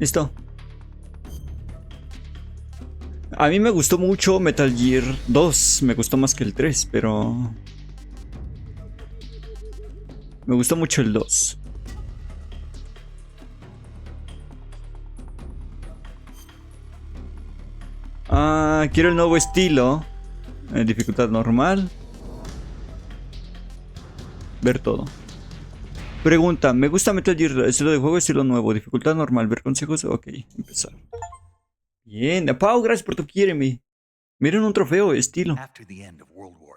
Listo. A mí me gustó mucho Metal Gear 2. Me gustó más que el 3, pero... me gustó mucho el 2. Quiero el nuevo estilo. Dificultad normal. Ver todo. Pregunta, me gusta Metal Gear, estilo de juego, estilo nuevo, dificultad normal, ver consejos, ok, empezar. Bien, Pau, gracias por tu quiéreme. Miren un trofeo, estilo.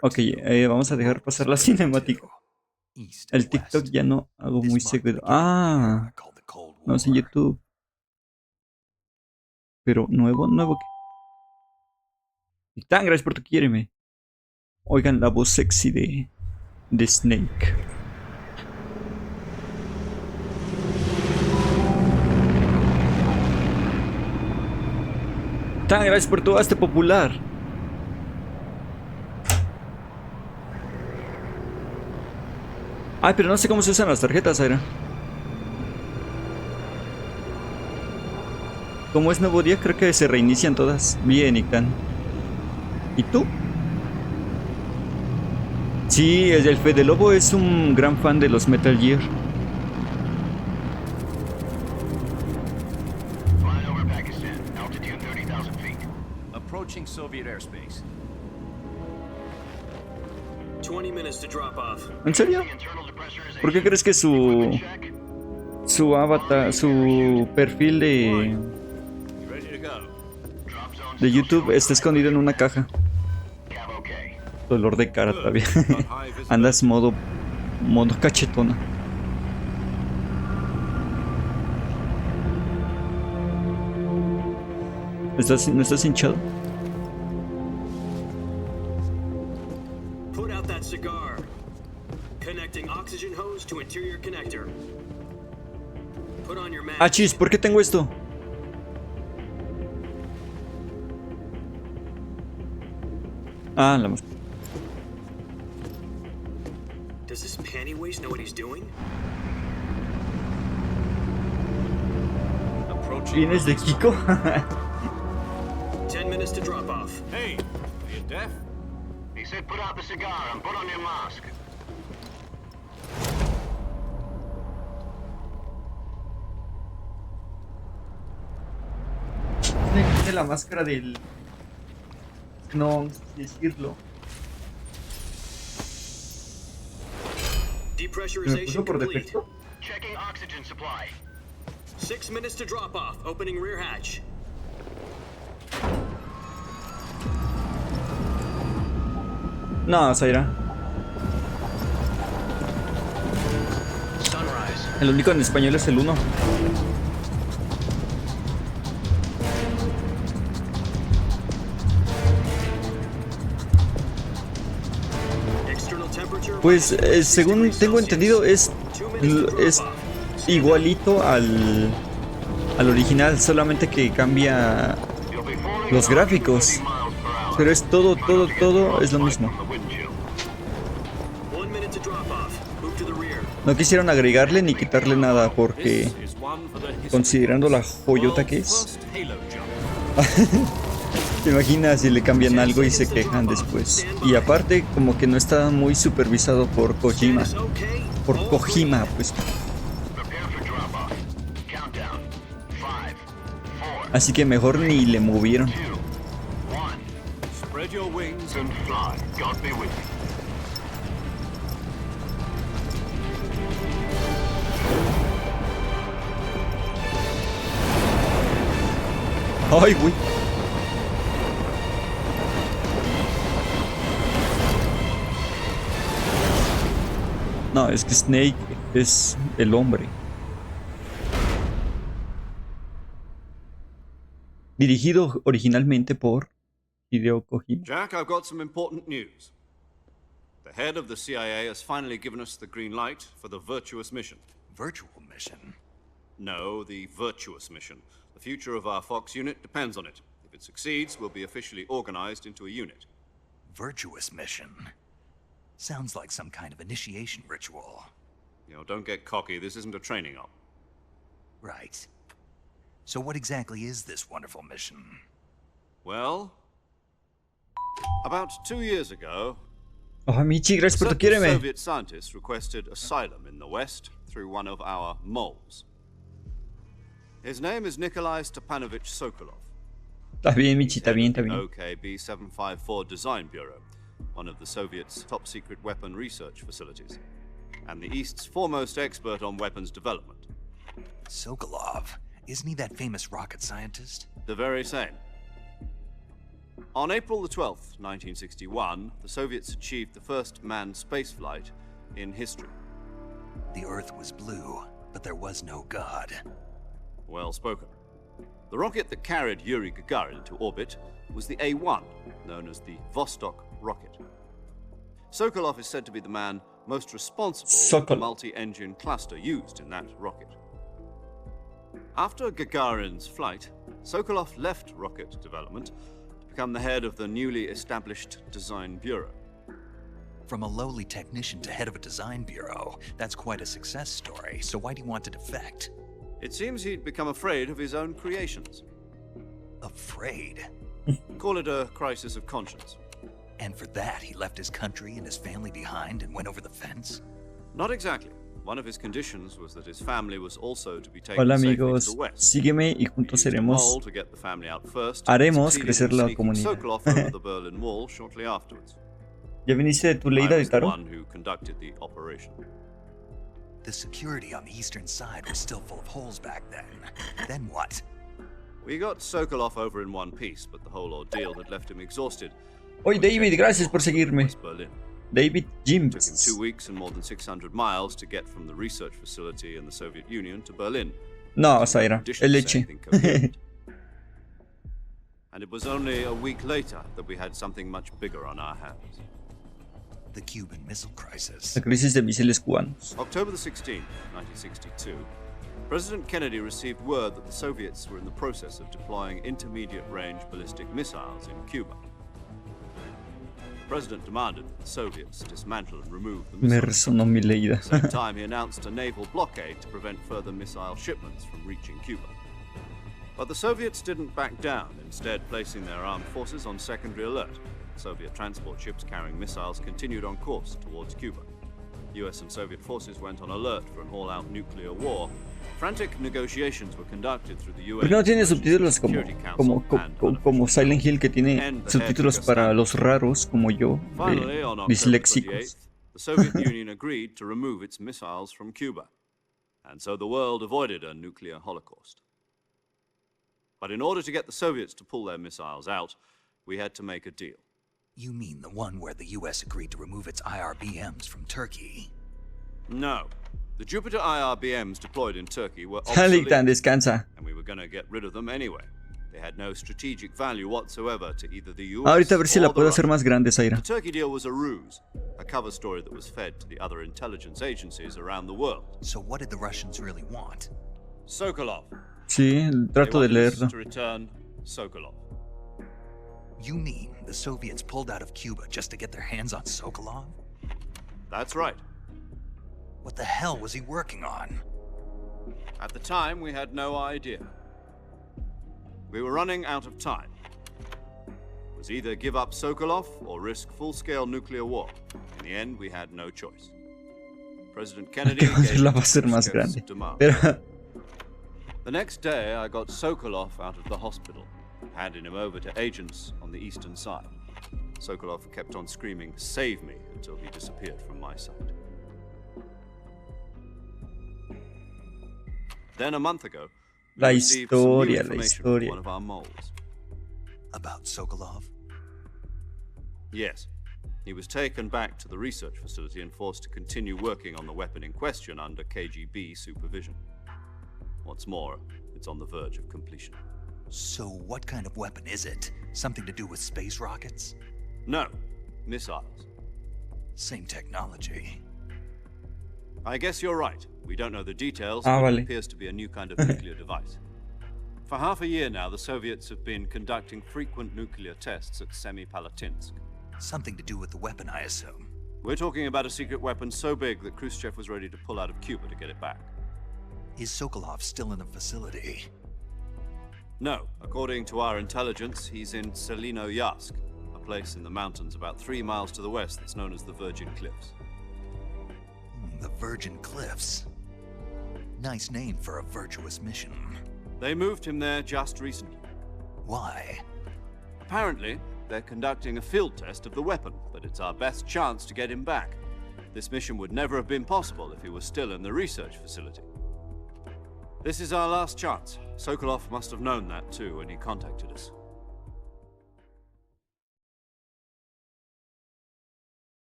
Ok, vamos a dejar pasar la cinemática. El TikTok ya no hago muy seguido. No es en YouTube. Pero nuevo qué. Tan gracias por tu quiéreme. Oigan la voz sexy de Snake. Tan gracias por tu hazte popular. Ay, pero no sé cómo se usan las tarjetas, Aira. Como es nuevo día, creo que se reinician todas. Bien, Ictan. ¿Y tú? Sí, el Fede Lobo es un gran fan de los Metal Gear. Approaching Soviet airspace. ¿En serio? ¿Por qué crees que su avatar, su perfil de YouTube está escondido en una caja? Dolor de cara todavía. Andas modo cachetona. ¿No estás hinchado? Chis, ¿por qué tengo esto? La mosca. ¿Vienes de Kiko? 10 minutes to drop off. Hey, are you deaf? He said put out the cigar and put on your mask. Tiene la máscara del... no sé decirlo. ¿Me puso por defecto? Checking oxygen supply. 6 minutes to drop off. Opening rear hatch. No, Zaira. El único en español es el 1. Pues según tengo entendido es igualito al original, solamente que cambia los gráficos. Pero es todo es lo mismo. No quisieron agregarle ni quitarle nada porque, considerando la joyota que es, te imaginas si le cambian algo y se quejan después. Y aparte, como que no está muy supervisado por Kojima. Por Kojima, pues. Así que mejor ni le movieron. Ay, güey. No, es que Snake es el hombre. Dirigido originalmente por Hideo Kojima. Jack, I've got some important news. The head of the CIA has finally given us the green light for the virtuous mission. Virtual mission? No, the virtuous mission. The future of our Fox unit depends on it. If it succeeds, we'll be officially organized into a unit. Virtuous mission? Sounds like some kind of initiation ritual. You know, don't get cocky. This isn't a training op. Right. So what exactly is this wonderful mission? Well, about 2 years ago, Oh, Michi, gracias por tu certain quiereme. Soviet scientists requested asylum in the West through one of our moles. His name is Nikolai Stepanovich Sokolov. Está bien, Michi, está bien, está The bien. OKB 754 Design Bureau, one of the Soviets' top secret weapon research facilities, and the East's foremost expert on weapons development. Sokolov. Isn't he that famous rocket scientist? The very same. On April the 12th, 1961, the Soviets achieved the first manned spaceflight in history. The Earth was blue, but there was no God. Well spoken. The rocket that carried Yuri Gagarin to orbit was the A-1, known as the Vostok rocket. Sokolov is said to be the man most responsible for the multi-engine cluster used in that rocket. After Gagarin's flight, Sokolov left rocket development to become the head of the newly established Design Bureau. From a lowly technician to head of a design bureau, that's quite a success story. So why do you want to defect? It seems he'd become afraid of his own creations. Afraid? Call it a crisis of conscience. And for that, he left his country and his family behind and went over the fence? Not exactly. One of his conditions was that his family was also to be taken Hola safely to amigos, the west. sígueme y juntos He used a seremos, mole to get the family out first, haremos succeeded crecer in la sneaking comunidad. Sokolov over the Berlin Wall shortly afterwards. ¿Ya viniste de tu I leída was del the tarot? one who conducted the operation. The security on the eastern side was still full of holes back then. Then what? We got Sokolov over in one piece, but the whole ordeal had left him exhausted. Oye, David, gracias por seguirme. West Berlin. David It took him 2 James. weeks and more than 600 miles to get from the research facility in the Soviet Union to Berlin. No, Zaira, Conditions el say leche. anything coherent. And it was only a week later that we had something much bigger on our hands. The Cuban Missile Crisis. La crisis de misiles cubanos. October the 16th, 1962, President Kennedy received word that the Soviets were in the process of deploying intermediate-range ballistic missiles in Cuba. The President demanded that the Soviets dismantle and remove the Me missiles. resonó mi leída. At the same time, he announced a naval blockade to prevent further missile shipments from reaching Cuba. But the Soviets didn't back down, instead placing their armed forces on secondary alert. Soviet transport ships carrying missiles continued on course towards Cuba. US and Soviet forces went on alert for an all-out nuclear war. Frantic negotiations were conducted through the UN. ¿Por qué no tiene subtítulos como Silent Hill, que tiene subtítulos para los raros como yo, Finally, on October disléxicos? 28th, the Soviet Union agreed to remove its missiles from Cuba. And so the world avoided a nuclear holocaust. But in order to get the Soviets to pull their missiles out, we had to make a deal. You mean the one where the US agreed to remove its IRBMs from Turkey? No. The Jupiter IRBMs deployed in Turkey were Haliktan, obsolete, descansa. and we were going to get rid of them anyway. They had no strategic value whatsoever to either the US Ahorita a ver si la or the puedo hacer Russians. más grande, Zaira. The Turkey deal was a ruse, a cover story that was fed to the other intelligence agencies around the world. So what did the Russians really want? Sokolov. Sí, They trato de wanted us leerlo. to return Sokolov. You mean the Soviets pulled out of Cuba just to get their hands on Sokolov? That's right. What the hell was he working on? At the time, we had no idea. We were running out of time. It was either give up Sokolov or risk full-scale nuclear war. In the end, we had no choice. President Kennedy gave La va a hacer más Khrushchev's grande. demand. Pero, The next day, I got Sokolov out of the hospital, handing him over to agents on the eastern side. Sokolov kept on screaming, "Save me," until he disappeared from my sight. Then a month ago, we La received some new historia, la information from historia. one of our moles. About Sokolov? Yes. He was taken back to the research facility and forced to continue working on the weapon in question under KGB supervision. What's more, it's on the verge of completion. So what kind of weapon is it? Something to do with space rockets? No, missiles. Same technology. I guess you're right. We don't know the details, Ah, but vale. it appears to be a new kind of nuclear device. For half a year now, the Soviets have been conducting frequent nuclear tests at Semipalatinsk. Something to do with the weapon, I assume. We're talking about a secret weapon so big that Khrushchev was ready to pull out of Cuba to get it back. Is Sokolov still in the facility? No, according to our intelligence, he's in Selino Yask, a place in the mountains about 3 miles to the west that's known as the Virgin Cliffs. The Virgin Cliffs. Nice name for a virtuous mission. They moved him there just recently. Why? Apparently, they're conducting a field test of the weapon, but it's our best chance to get him back. This mission would never have been possible if he was still in the research facility. This is our last chance. Sokolov must have known that too when he contacted us.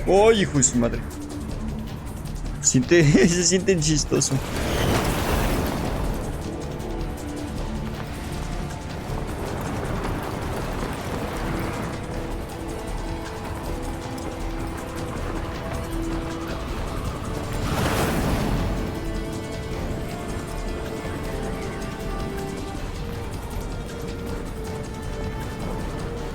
¡Oh, hijo de su madre! Se siente chistoso.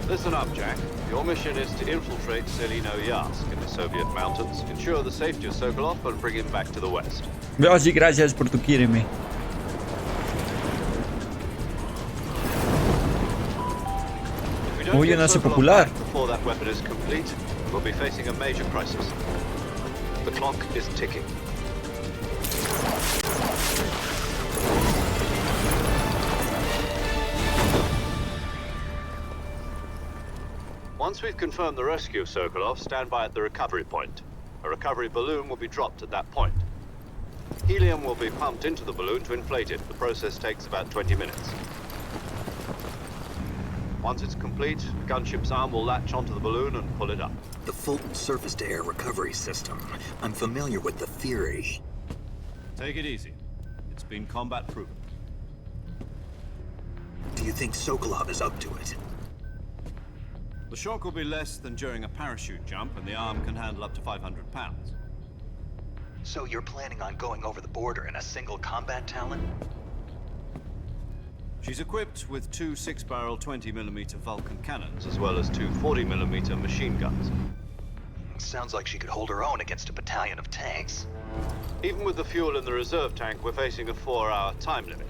Listen up, Jack. Your mission is to infiltrate Selino Yask in the Soviet mountains, ensure the safety of Sokolov, and bring him back to the west. Oh, sí, gracias por tu quíreme. If we don't Muy get nace Sokolov popular. back before that weapon is complete, we'll be facing a major crisis. The clock is ticking. Once we've confirmed the rescue of Sokolov, stand by at the recovery point. A recovery balloon will be dropped at that point. Helium will be pumped into the balloon to inflate it. The process takes about 20 minutes. Once it's complete, the gunship's arm will latch onto the balloon and pull it up. The Fulton surface-to-air recovery system. I'm familiar with the theory. Take it easy. It's been combat proven. Do you think Sokolov is up to it? The shock will be less than during a parachute jump, and the arm can handle up to 500 pounds. So you're planning on going over the border in a single combat Talon? She's equipped with 2 6-barrel 20mm Vulcan cannons, as well as 2 40mm machine guns. Sounds like she could hold her own against a battalion of tanks. Even with the fuel in the reserve tank, we're facing a 4-hour time limit.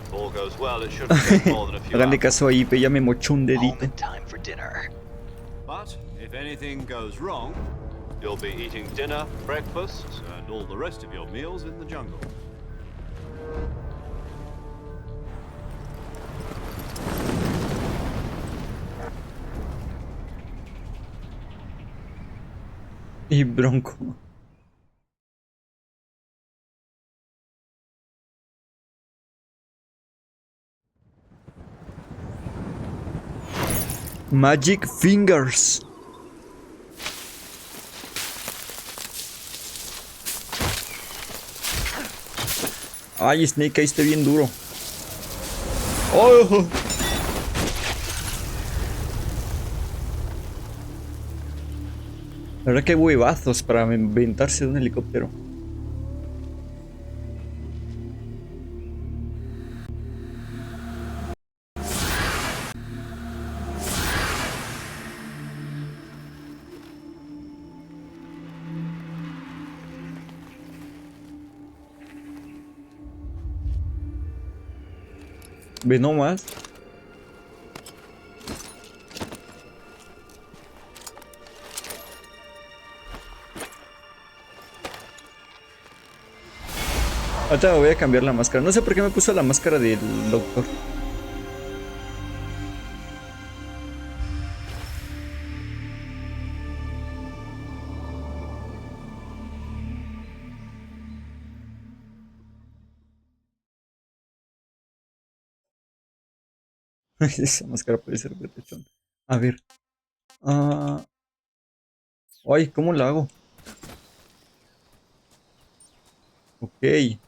If all goes well, it shouldn't take more than a few Háganle hours. caso ahí, pe, ya me mochó un Home dedito. in time for dinner. But if anything goes wrong, you'll be eating dinner, breakfast, and all the rest of your meals in the jungle. Y Bronco. Magic Fingers. Ay, Snake, caíste bien duro. Oh. La verdad que hay huevazos para inventarse de un helicóptero. Ve nomás. Ahorita me voy a cambiar la máscara. No sé por qué me puso la máscara del doctor. Esa máscara puede ser retachón. A ver. Ah, ay, ¿cómo la hago? Ok.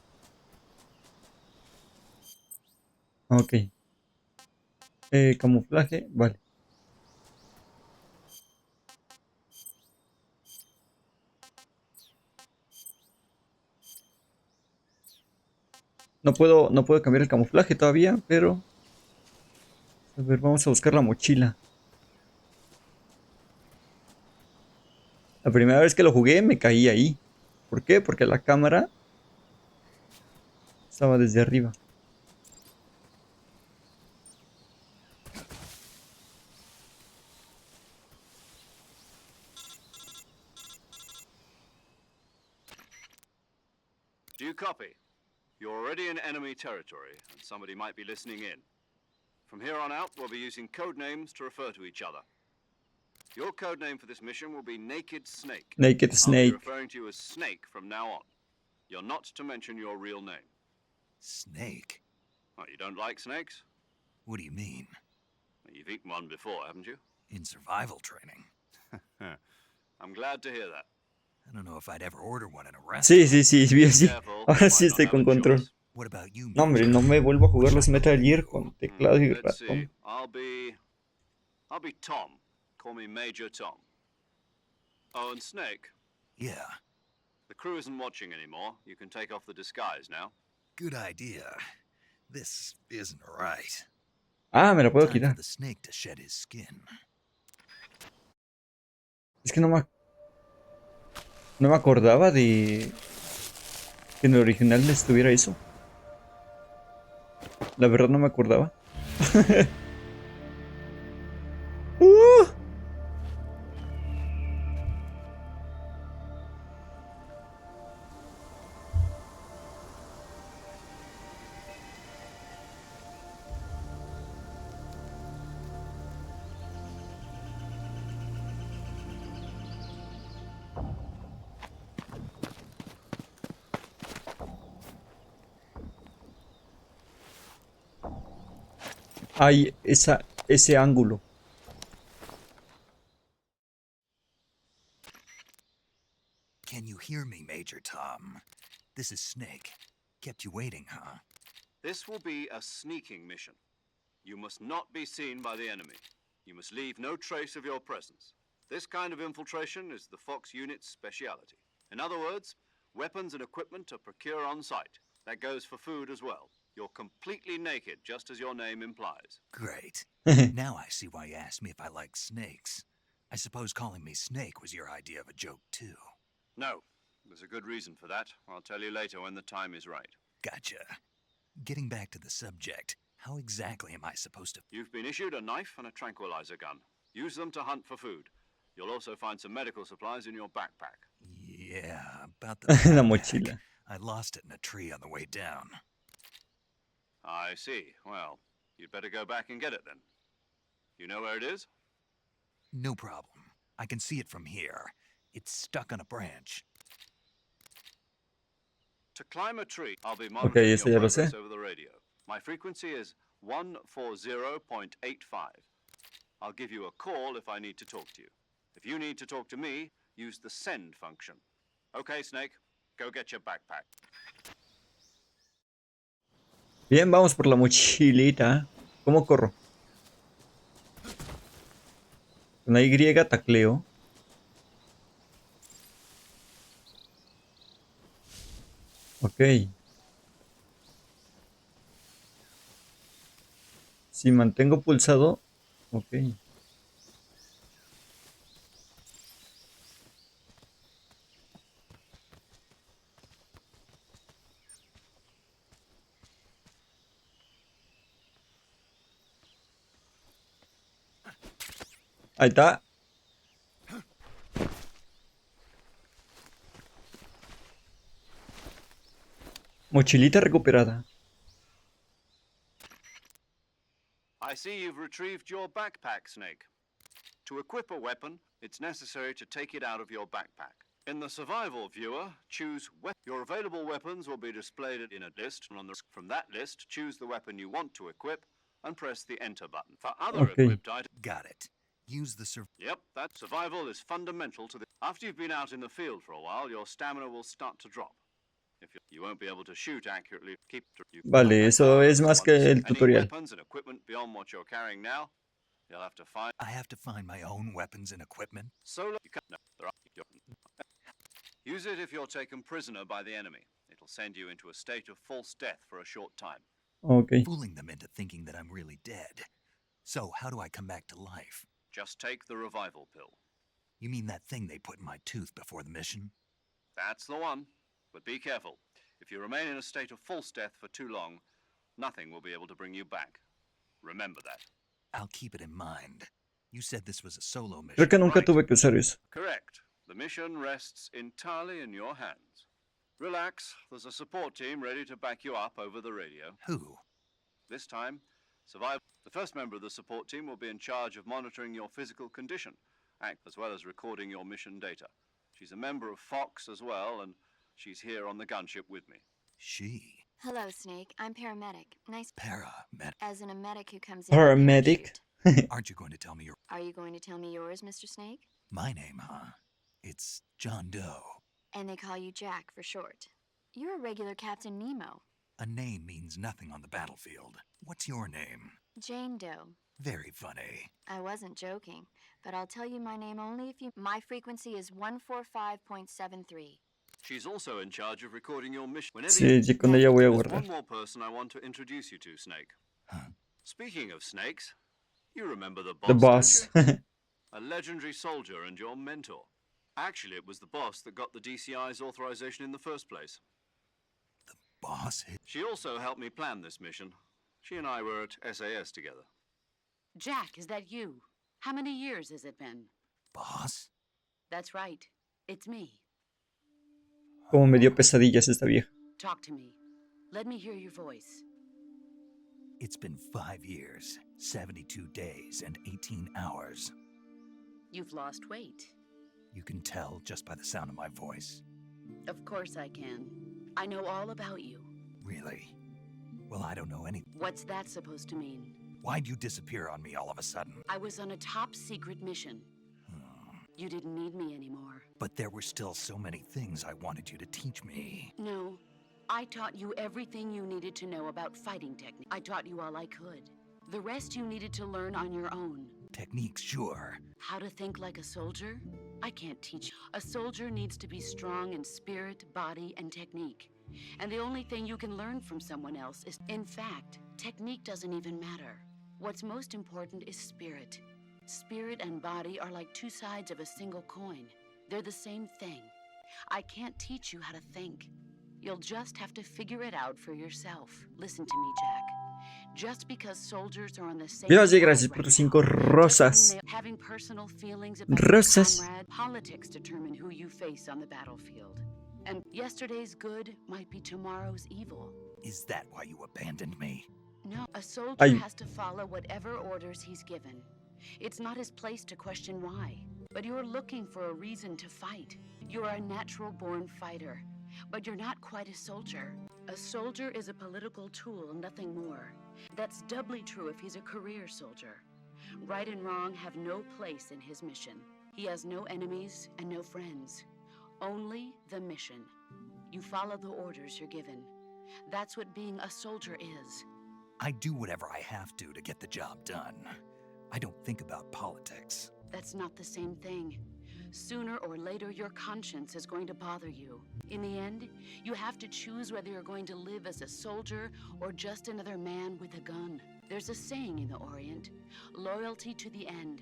Ok. Camuflaje. Vale. No puedo cambiar el camuflaje todavía, pero... A ver, vamos a buscar la mochila. La primera vez que lo jugué me caí ahí. ¿Por qué? Porque la cámara Estaba desde arriba. Do you copy? You're already in enemy territory, and somebody might be listening in. From here on out, we'll be using code names to refer to each other. Your code name for this mission will be Naked Snake. Naked I'll be Snake. referring to you as Snake from now on. You're not to mention your real name. Snake? Oh, you don't like snakes? What do you mean? You've eaten one before, haven't you? In survival training? I'm glad to hear that. I don't know if I'd ever order one in a restaurant. Sí, sí, sí, vi así. Careful, Ahora you sí might not estoy have con a control. choice. What about you, No, hombre, Major? no me vuelvo a jugar los What Metal should I Gear do? con teclado y Let's see. ratón. I'll be Tom. Call me Major Tom. Oh, and Snake. Yeah, The crew isn't watching anymore. You can take off the disguise now. good idea. This isn't right. Ah, me la puedo Time for quitar. the snake to shed his skin. Es que no me acordaba de que en el original estuviera eso. La verdad no me acordaba. ¡Uh! Hay ese ángulo. Can you hear me, Major Tom? This is Snake. Kept you waiting, huh? This will be a sneaking mission. You must not be seen by the enemy. You must leave no trace of your presence. This kind of infiltration is the Fox unit's speciality. In other words, weapons and equipment are procured on site. That goes for food as well. You're completely naked, just as your name implies. Great. Now I see why you asked me if I like snakes. I suppose calling me Snake was your idea of a joke, too. No, there's a good reason for that. I'll tell you later when the time is right. Gotcha. Getting back to the subject, how exactly am I supposed to... You've been issued a knife and a tranquilizer gun. Use them to hunt for food. You'll also find some medical supplies in your backpack. Yeah, about the La backpack. mochila. I lost it in a tree on the way down. I see. Well, you'd better go back and get it then. You know where it is? No problem. I can see it from here. It's stuck on a branch. To climb a tree, I'll be Ok, monitoring eso your ya lo sé. progress over the radio. My frequency is 140.85. I'll give you a call if I need to talk to you. If you need to talk to me, use the send function. Okay, Snake, go get your backpack. Bien, vamos por la mochilita. ¿Cómo corro? Con la Y tacleo. Ok. Si mantengo pulsado. Ok. Ahí está. Mochilita recuperada. I see you've retrieved your backpack, Snake. To equip a weapon, it's necessary to take it out of your backpack. In the survival viewer, choose your available weapons will be displayed in a list. From that list, choose the weapon you want to equip and press the enter button. For other Okay. equipped items, Got it. Use the yep, that survival is fundamental to the... After you've been out in the field for a while, your stamina will start to drop. If you won't be able to shoot accurately, Vale, eso es más que el tutorial. Weapons and equipment beyond what you're carrying now, you'll have to find... I have to find my own weapons and equipment? Solo, you can't... No, there are... Use it if you're taken prisoner by the enemy. It'll send you into a state of false death for a short time. Ok. Fooling them into thinking that I'm really dead. So how do I come back to life? Just take the revival pill. You mean that thing they put in my tooth before the mission? That's the one. But be careful. If you remain in a state of false death for too long, nothing will be able to bring you back. Remember that. I'll keep it in mind. You said this was a solo Creo mission. que nunca Right. tuve que usar eso. Correct. The mission rests entirely in your hands. Relax, there's a support team ready to back you up over the radio. Who? This time, the first member of the support team will be in charge of monitoring your physical condition, as well as recording your mission data. She's a member of Fox as well, and she's here on the gunship with me. She. Hello, Snake. I'm paramedic. Nice Paramedic. as in a medic who comes in. with a Paramedic. parachute. Aren't you going to tell me your... Are you going to tell me yours, Mr. Snake? My name, huh? It's John Doe. And they call you Jack for short. You're a regular Captain Nemo. A name means nothing on the battlefield. What's your name? Jane Doe. Very funny. I wasn't joking, but I'll tell you my name only if you... My frequency is 145.73. She's also in charge of recording your mission. Sí, sí, con ella voy a There's guardar. one more person I want to introduce you to, Snake. Huh? Speaking of snakes, you remember the boss, The boss. don't you? A legendary soldier and your mentor. Actually, it was the boss that got the DCI's authorization in the first place. Boss? She also helped me plan this mission. She and I were at SAS together. Jack, is that you? How many years has it been? Boss? That's right. It's me. Como me dio pesadillas esta vieja. Talk to me. Let me hear your voice. It's been 5 years, 72 days, and 18 hours. You've lost weight. You can tell just by the sound of my voice. Of course I can. I know all about you. Really? Well, I don't know any... What's that supposed to mean? Why'd you disappear on me all of a sudden? I was on a top secret mission. You didn't need me anymore. But there were still so many things I wanted you to teach me. No, I taught you everything you needed to know about fighting technique. I taught you all I could. The rest you needed to learn on your own. Techniques, sure. How to think like a soldier? I can't teach you. A soldier needs to be strong in spirit, body, and technique. And the only thing you can learn from someone else is, in fact, technique doesn't even matter. What's most important is spirit. Spirit and body are like two sides of a single coin. They're the same thing. I can't teach you how to think. You'll just have to figure it out for yourself. Listen to me, Jack. Just because soldiers are on the same Dios, y side gracias por right tus now, 5 rosas. doesn't mean having personal feelings about Rosas. your comrade. Politics determine who you face on the battlefield. And yesterday's good might be tomorrow's evil. Is that why you abandoned me? No, a soldier Ay. has to follow whatever orders he's given. It's not his place to question why. But you're looking for a reason to fight. You're a natural-born fighter. But you're not quite a soldier. A soldier is a political tool, nothing more. That's doubly true if he's a career soldier. Right and wrong have no place in his mission. He has no enemies and no friends. Only the mission. You follow the orders you're given. That's what being a soldier is. I do whatever I have to get the job done. I don't think about politics. That's not the same thing. Sooner or later, your conscience is going to bother you. In the end, you have to choose whether you're going to live as a soldier or just another man with a gun. There's a saying in the Orient, loyalty to the end.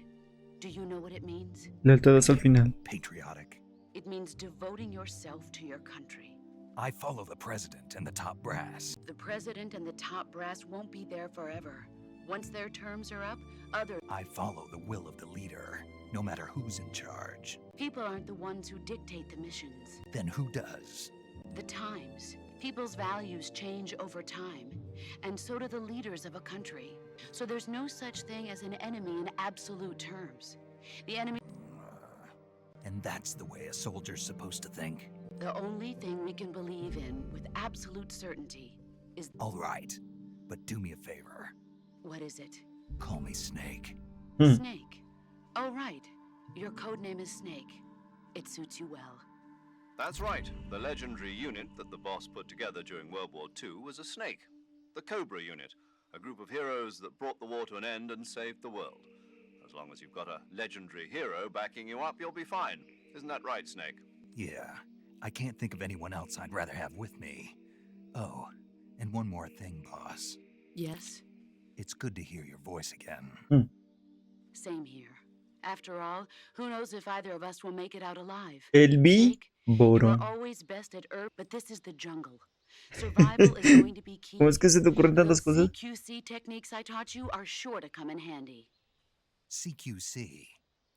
Do you know what it means? Lealtad hasta el final. Patriotic. It means devoting yourself to your country. I follow the president and the top brass. The president and the top brass won't be there forever. Once their terms are up, other I follow the will of the leader, no matter who's in charge. people aren't the ones who dictate the missions. Then who does? The times. People's values change over time, and so do the leaders of a country. So there's no such thing as an enemy in absolute terms. The enemy, And that's the way a soldier's supposed to think? the only thing we can believe in with absolute certainty is All right, but do me a favor. what is it? Call me Snake. Hmm. Snake. Oh, right. Your code name is Snake. It suits you well. That's right. The legendary unit that the boss put together during World War II was a snake. The Cobra unit, a group of heroes that brought the war to an end and saved the world. As long as you've got a legendary hero backing you up, you'll be fine. Isn't that right, Snake? Yeah, I can't think of anyone else I'd rather have with me. Oh, and one more thing, boss. Yes? It's good to hear your voice again. Same here. After all, who knows if either of us will make it out alive? El Snake, you are víboro. always best at herb, but this is the jungle. Survival is going to be key. ¿Cómo es que se te ocurren tantas Those cosas? CQC techniques I taught you are sure to come in handy. CQC.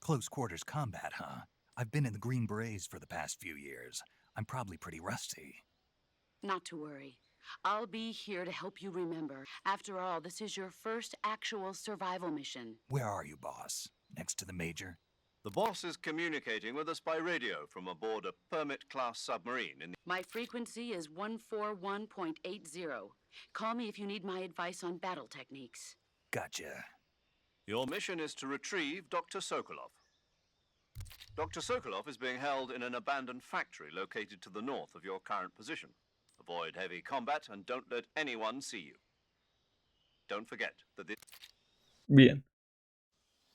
Close quarters combat, huh? I've been in the Green Berets for the past few years. I'm probably pretty rusty. Not to worry. I'll be here to help you remember. After all, this is your first actual survival mission. Where are you, boss? Next to the Major? The boss is communicating with us by radio from aboard a Permit-class submarine in the... My frequency is 141.80. Call me if you need my advice on battle techniques. Gotcha. Your mission is to retrieve Dr. Sokolov. Dr. Sokolov is being held in an abandoned factory located to the north of your current position. Avoid heavy combat and don't let anyone see you. Don't forget that this... Bien.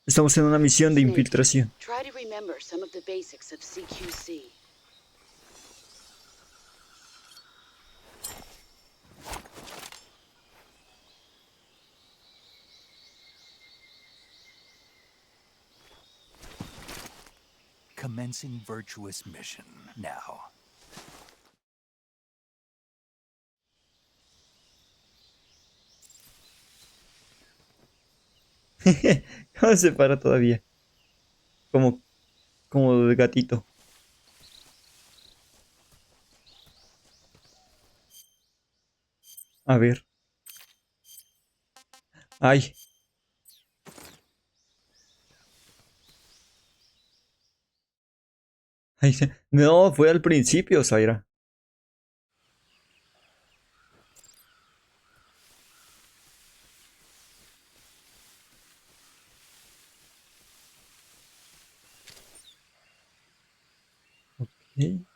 Estamos en una misión de Snake, infiltración. try to remember some of the basics of CQC. Commencing virtuous mission now. ¿Cómo se para todavía? Como de gatito. A ver. Ay. Ay, no, fue al principio, Zaira. Ok.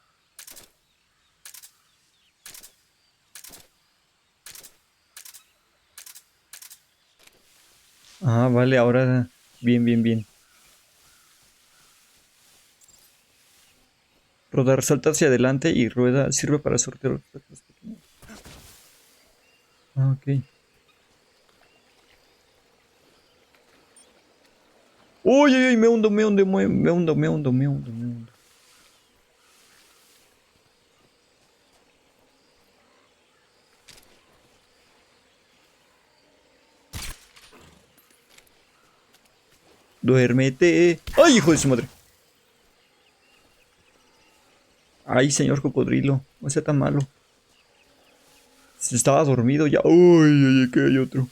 Ah, vale, ahora bien, bien, bien. Rodar salta hacia adelante y rueda sirve para sortear obstáculos pequeños. Ah, ok. Uy, uy, uy, me hundo, me hundo, me hundo, me hundo, me hundo, me hundo. Duérmete. ¡Ay, hijo de su madre! Ay, señor cocodrilo, no sea tan malo. Se estaba dormido ya. Uy, uy, uy, que hay otro.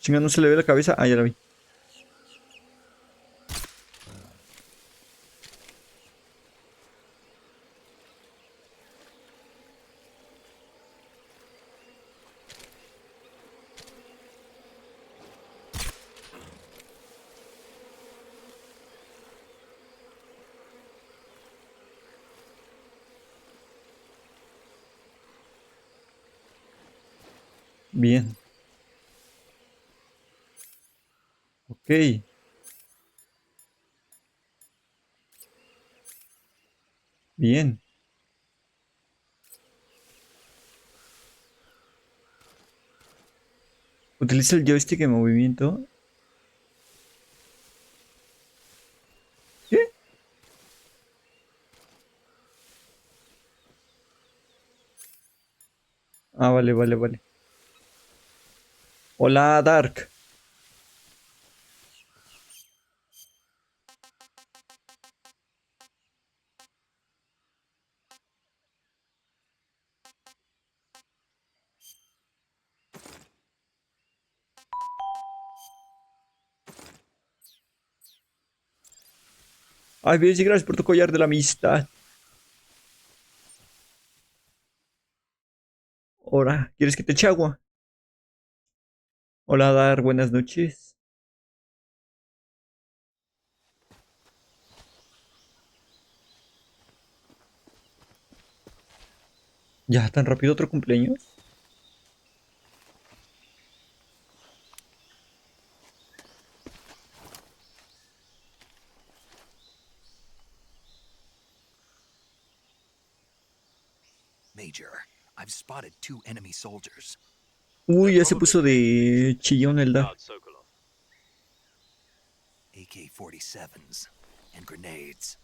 Chinga, no se le ve la cabeza. Ah, ya la vi. Bien. Ok. Bien. Utiliza el joystick en movimiento. ¿Qué? Ah, vale, vale, vale. Hola, Dark. Ay, Bessie, gracias por tu collar de la amistad. Ahora, ¿quieres que te eche agua? Hola, Dar, buenas noches. ¿Ya tan rápido otro cumpleaños? Major, I've spotted 2 enemy soldiers. Uy, ya se puso de chillón el da. AK-47s and grenades.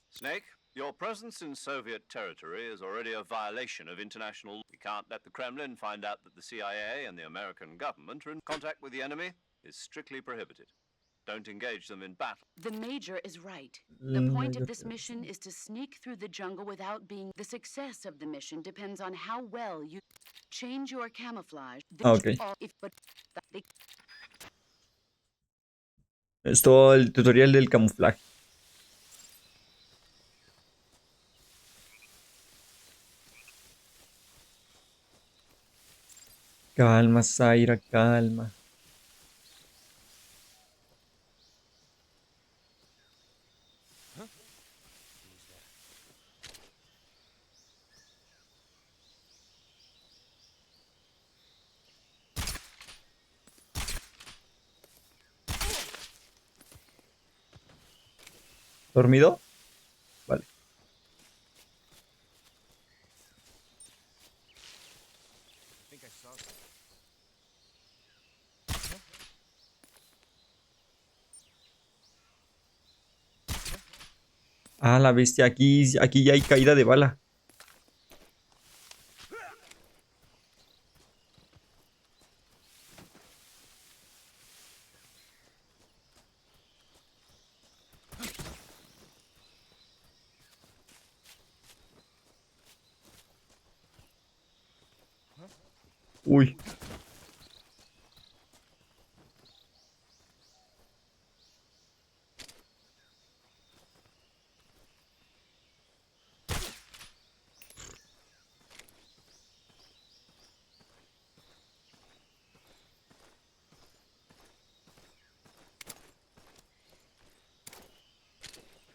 Snake, your presence in Soviet territory is already a violation of international law. We can't let the Kremlin find out that the CIA and the American government are in contact with the enemy is strictly prohibited. Don't engage them in battle. The Major is right. The point of this mission is to sneak through the jungle without being... The success of the mission depends on how well you change your camouflage. Ah, ok. Es todo el tutorial del camuflaje. Calma, Zaira, calma. ¿Dormido? Vale. Ah, la bestia. Aquí ya hay caída de bala. Uy.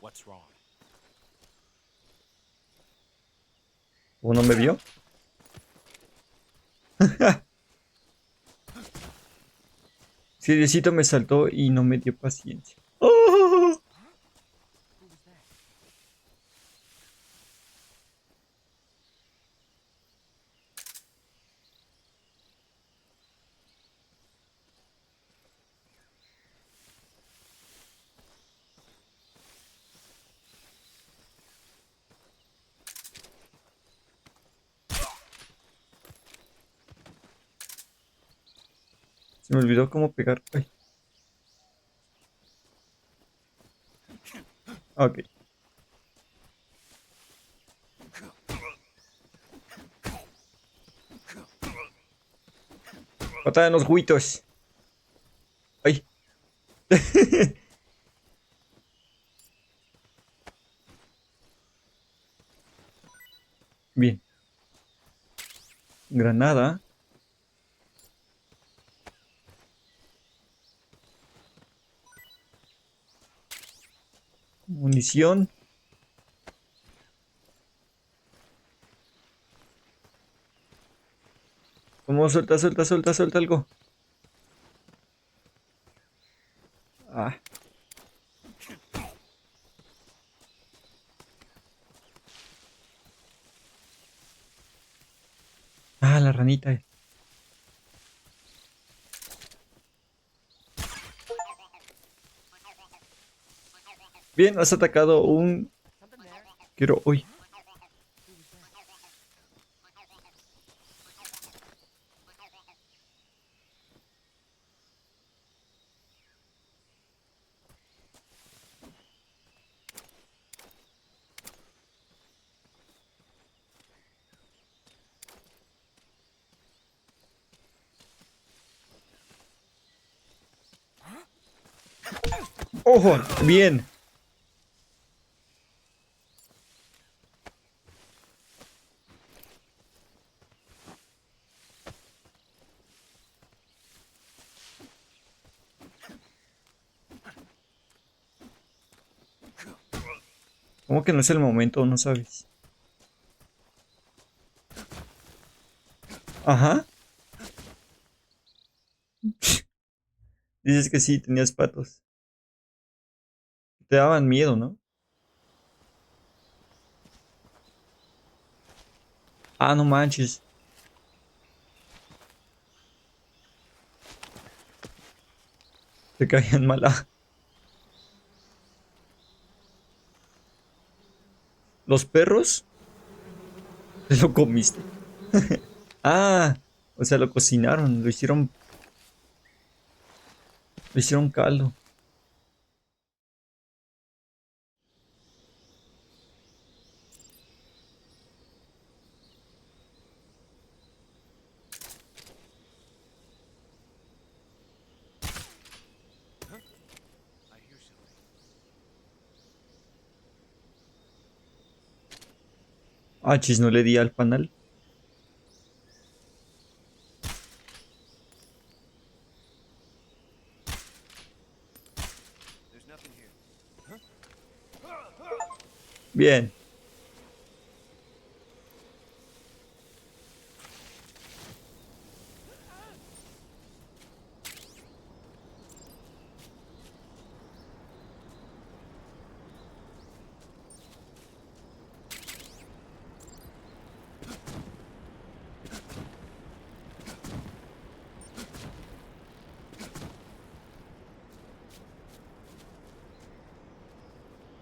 What's wrong? ¿O no me vio? Sí, Diosito me saltó y no me dio paciencia. ¡Oh! Se me olvidó cómo pegar. Ay. Ok. Patada en los huitos. Ay. Bien. Granada. Munición. Vamos, suelta algo. Ah. Ah, la ranita. Bien, has atacado un... Quiero... Uy. ¡Ojo! Bien. ¿Cómo que no es el momento? No sabes. Ajá. Dices que sí, tenías patos. Te daban miedo, ¿no? Ah, no manches. Te caían mal. Ah, ¿los perros? Te lo comiste. Ah, o sea, lo cocinaron, lo hicieron caldo. I hear something. Ah, chis, no le di al panal. There's nothing here. Bien.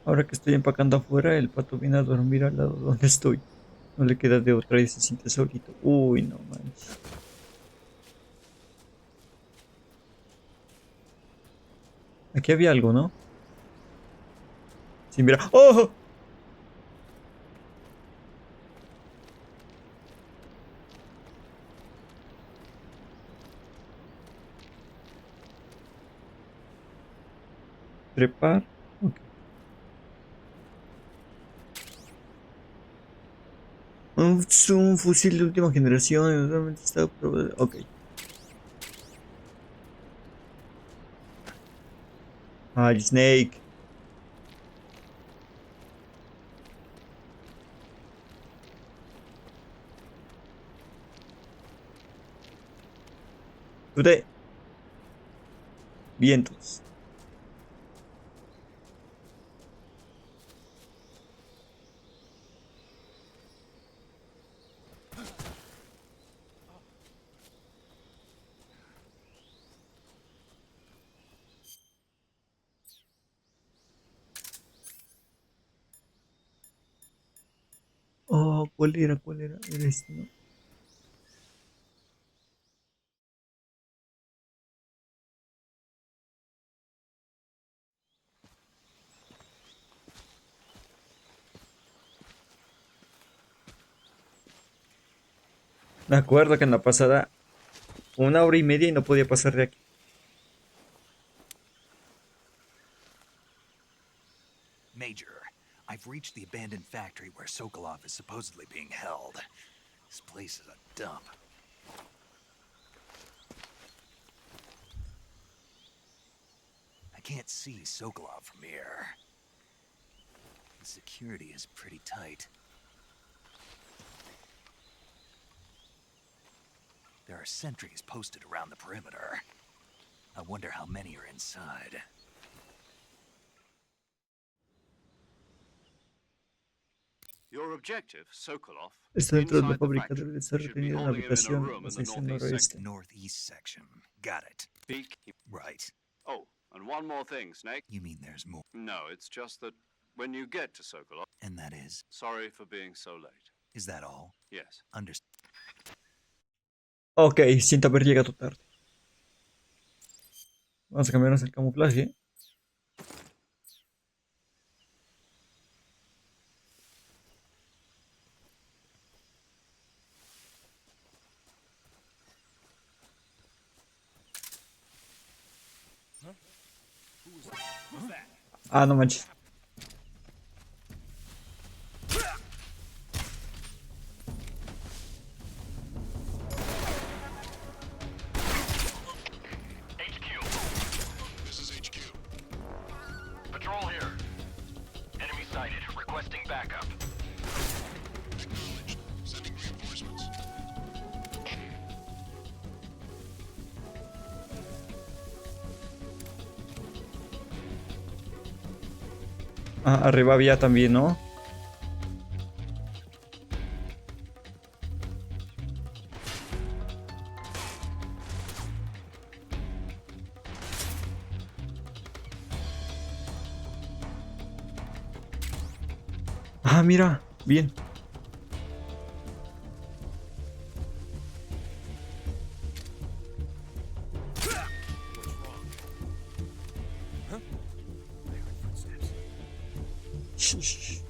Ahora que estoy empacando afuera, el pato viene a dormir al lado donde estoy. No le queda de otra y se siente solito. Uy, no manches. Aquí había algo, ¿no? Sí, mira. ¡Oh! Trepar. Ok. Un fusil de última generación. Realmente está ok. Ay, Snake. Usted. Vientos. Oh, ¿cuál era? ¿Cuál era? Era este, ¿no? Me acuerdo que en la pasada 1 hora y media y no podía pasar de aquí. Major, I've reached the abandoned factory where Sokolov is supposedly being held. This place is a dump. I can't see Sokolov from here. The security is pretty tight. There are sentries posted around the perimeter. I wonder how many are inside. Your objective, Sokolov, Está dentro de la inside the fábrica. factory. Debe de estar You should be retenido en la holding him in a habitación, room la in the sección northeast noroeste. section. Northeast section. Got it. Speak. Right. Oh, and one more thing, Snake. You mean there's more? No, it's just that when you get to Sokolov, And that is? sorry for being so late. Is that all? Yes. Understood. Ok, siento haber llegado tarde. Vamos a cambiarnos el camuflaje. Ah, no manches. This is HQ. Patrol here. Enemy sighted. Requesting backup. Acknowledged. Sending reinforcements. Ah, arriba había también, ¿no? Ah, mira, bien. Shh, shh.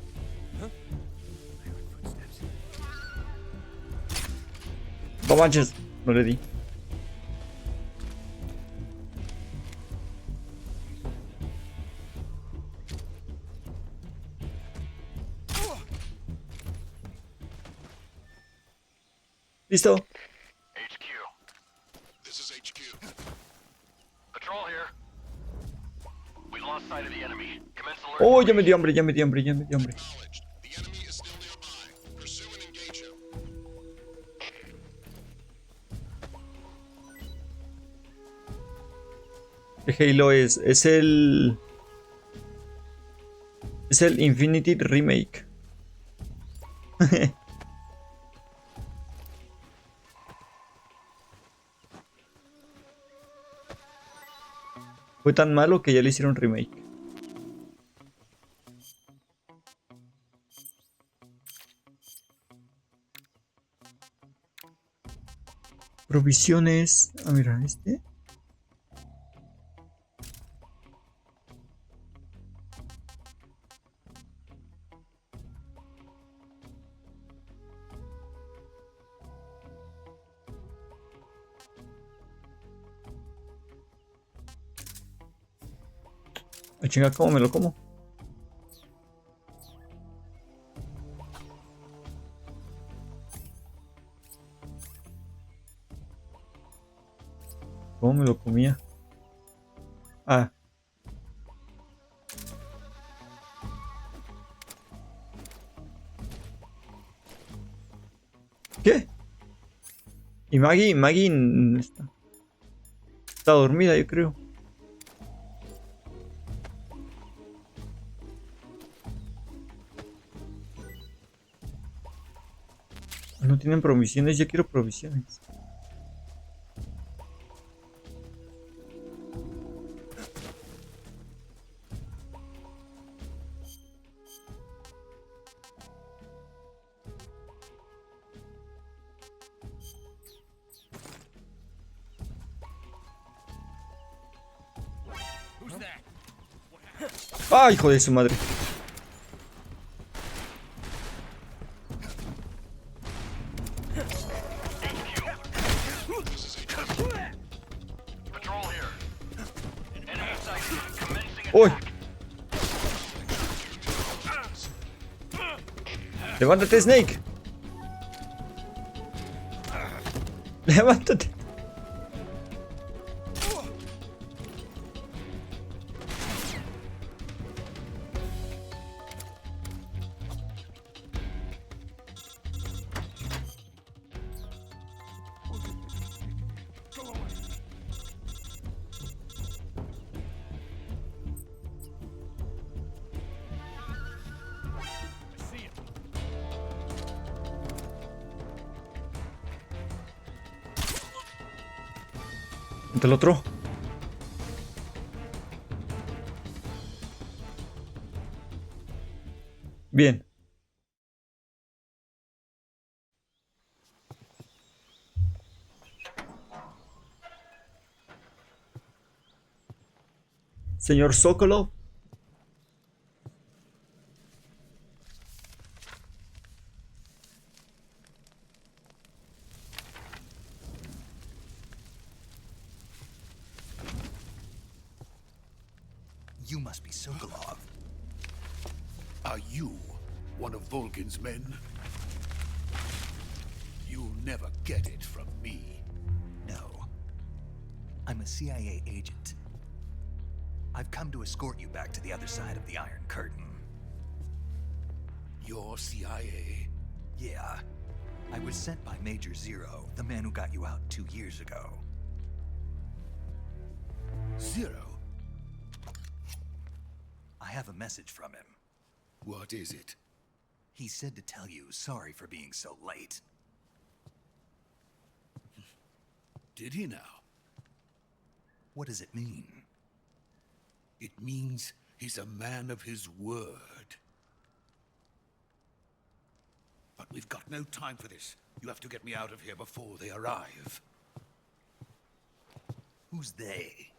No manches, no le di. Listo. HQ. This is HQ. Patrol here. We lost sight of the enemy. Commence alert. Oh, ya me dio hambre, ya me dio hambre, ya me dio hambre. Acknowledged. The enemy is still nearby. Pursue and engage him. El Halo es el... Es el Infinity Remake. Fue tan malo que ya le hicieron remake. Provisiones. Ah, mira, este. Ah, chinga, ¿cómo me lo como? ¿Cómo me lo comía? Ah. ¿Qué? Y Maggie está dormida, yo creo. No tienen provisiones, yo quiero provisiones. ¡Ah, hijo de su madre! Patrol here. Enemy sighted. Commencing ¡Uy! attack. ¡Levántate, Snake! ¡Levántate! Ante el otro. Bien. Señor Sokolov. You must be Sokolov. Are you one of Vulcan's men? You'll never get it from me. No. I'm a CIA agent. I've come to escort you back to the other side of the Iron Curtain. You're CIA? Yeah. I was sent by Major Zero, the man who got you out 2 years ago. Zero? I have a message from him. What is it? He said to tell you sorry for being so late. Did he now? What does it mean? It means he's a man of his word. We've got no time for this. You have to get me out of here before they arrive. Who's they?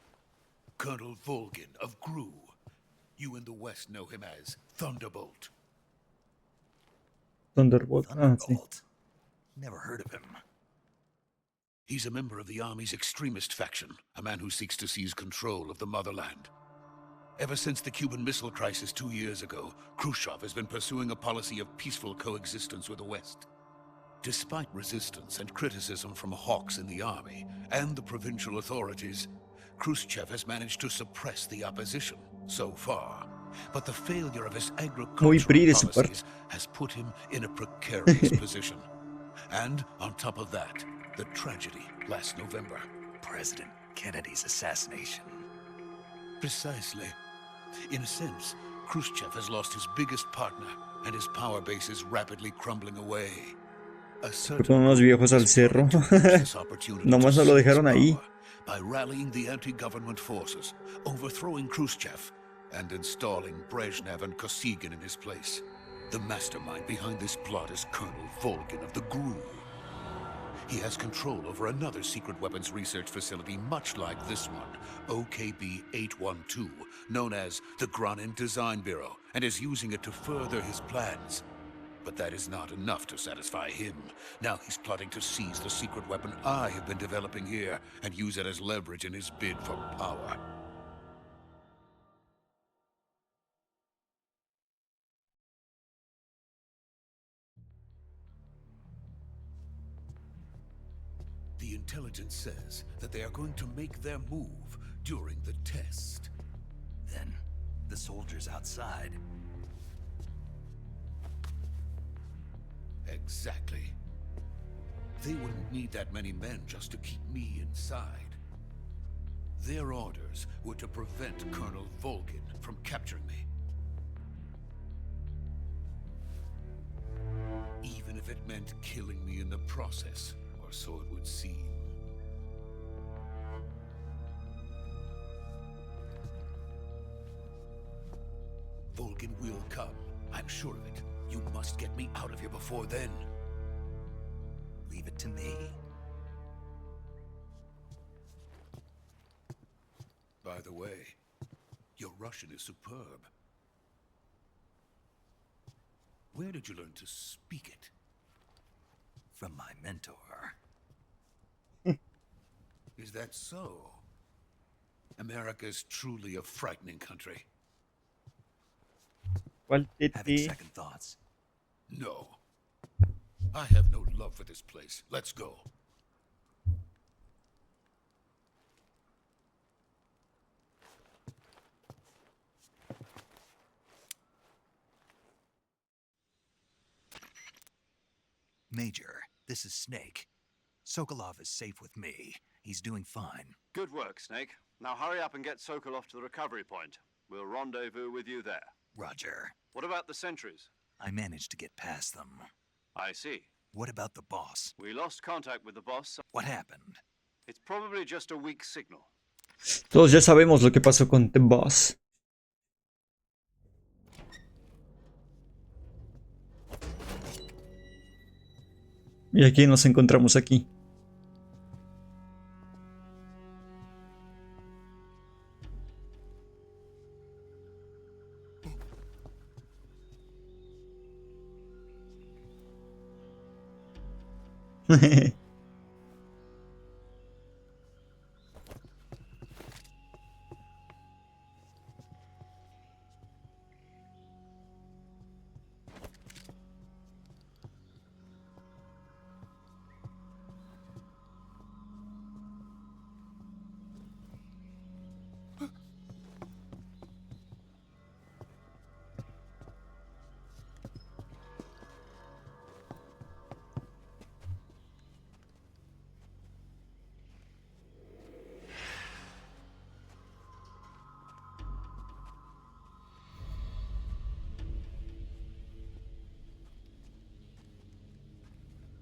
Colonel Volgin of Gru. You in the West know him as Thunderbolt. Thunderbolt. Ah, sí. Thunderbolt. Never heard of him. He's a member of the Army's extremist faction, a man who seeks to seize control of the motherland. Ever since the Cuban Missile Crisis 2 years ago, Khrushchev has been pursuing a policy of peaceful coexistence with the West. Despite resistance and criticism from hawks in the army and the provincial authorities, Khrushchev has managed to suppress the opposition so far. But the failure of his Muy agricultural PRI de su parte. policies has put him in a precarious position. And on top of that, the tragedy last November. President Kennedy's assassination. Precisely. In a sense, Khrushchev has lost his biggest partner, and his power base is rapidly crumbling away. A certain Con unos viejos al has cerro. tried to use this opportunity Nomás to lo seize dejaron ahí. power by rallying the anti-government forces, overthrowing Khrushchev, and installing Brezhnev and Kosygin in his place. The mastermind behind this plot is Colonel Volgin of the GRU. He has control over another secret weapons research facility much like this one, OKB-812, known as the Granin Design Bureau, and is using it to further his plans. But that is not enough to satisfy him. Now he's plotting to seize the secret weapon I have been developing here and use it as leverage in his bid for power. The intelligence says that they are going to make their move during the test. Then, the soldiers outside. Exactly. They wouldn't need that many men just to keep me inside. Their orders were to prevent Colonel Volgin from capturing me. Even if it meant killing me in the process, or so it would seem. Volgin will come. I'm sure of it. You must get me out of here before then. Leave it to me. By the way, your Russian is superb. Where did you learn to speak it? From my mentor. Is that so? America is truly a frightening country. ¿Cuál Having tete? second thoughts. No. I have no love for this place. Let's go. Major, this is Snake. Sokolov is safe with me. He's doing fine. Good work, Snake. Now hurry up and get Sokolov to the recovery point. We'll rendezvous with you there. Roger. What about the sentries? I managed to get past them. I see. What about the boss? We lost contact with the boss. What happened? It's probably just a weak signal. Todos ya sabemos lo que pasó con The Boss. Y aquí nos encontramos aquí.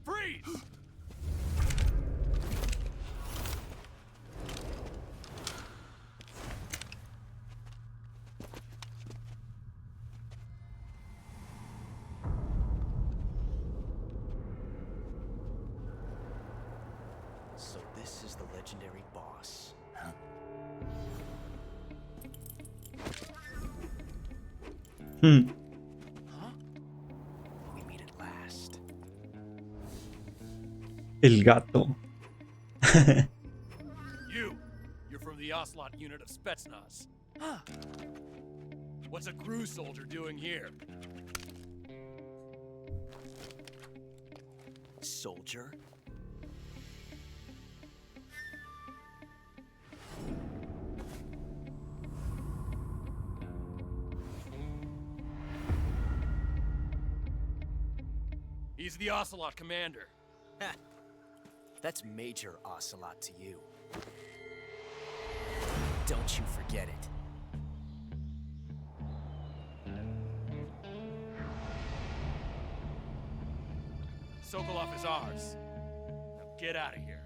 Freeze! is the legendary boss. Hmm. Huh? We meet at last. El gato. You're from the Ocelot unit of Spetsnaz. Huh. What's a crew soldier doing here? Soldier? He's the Ocelot commander. Ha! That's Major Ocelot to you. Don't you forget it. Sokolov is ours. Now get out of here.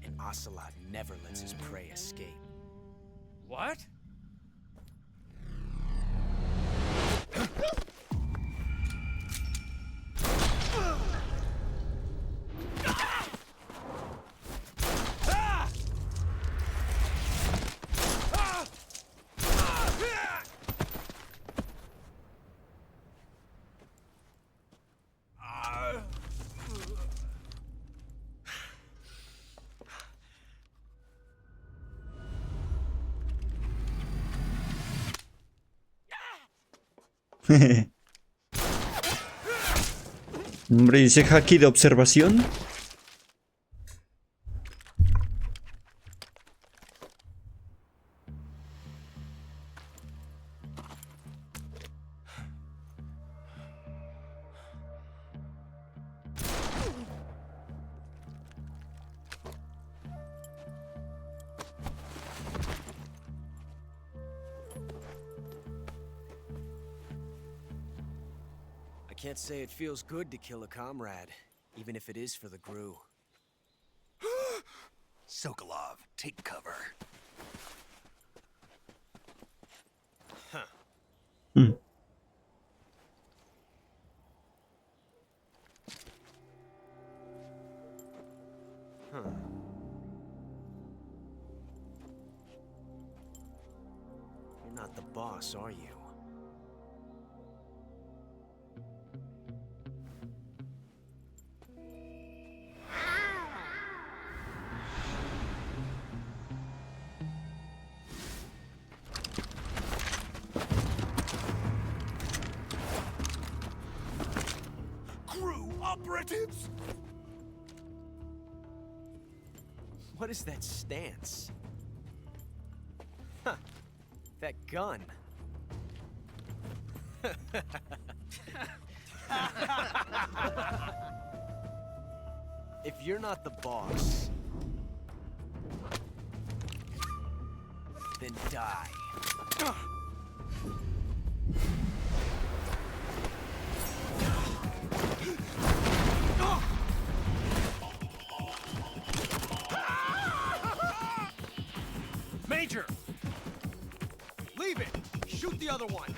And Ocelot never lets his prey escape. What? Hombre, dice haki de observación. I can't say it feels good to kill a comrade, even if it is for the GRU. Sokolov, take cover. Hmm. Huh. You're not the boss, are you? GRU operatives! What is that stance? Huh. That gun. If you're not the boss, then die. Major! Leave it! Shoot the other one!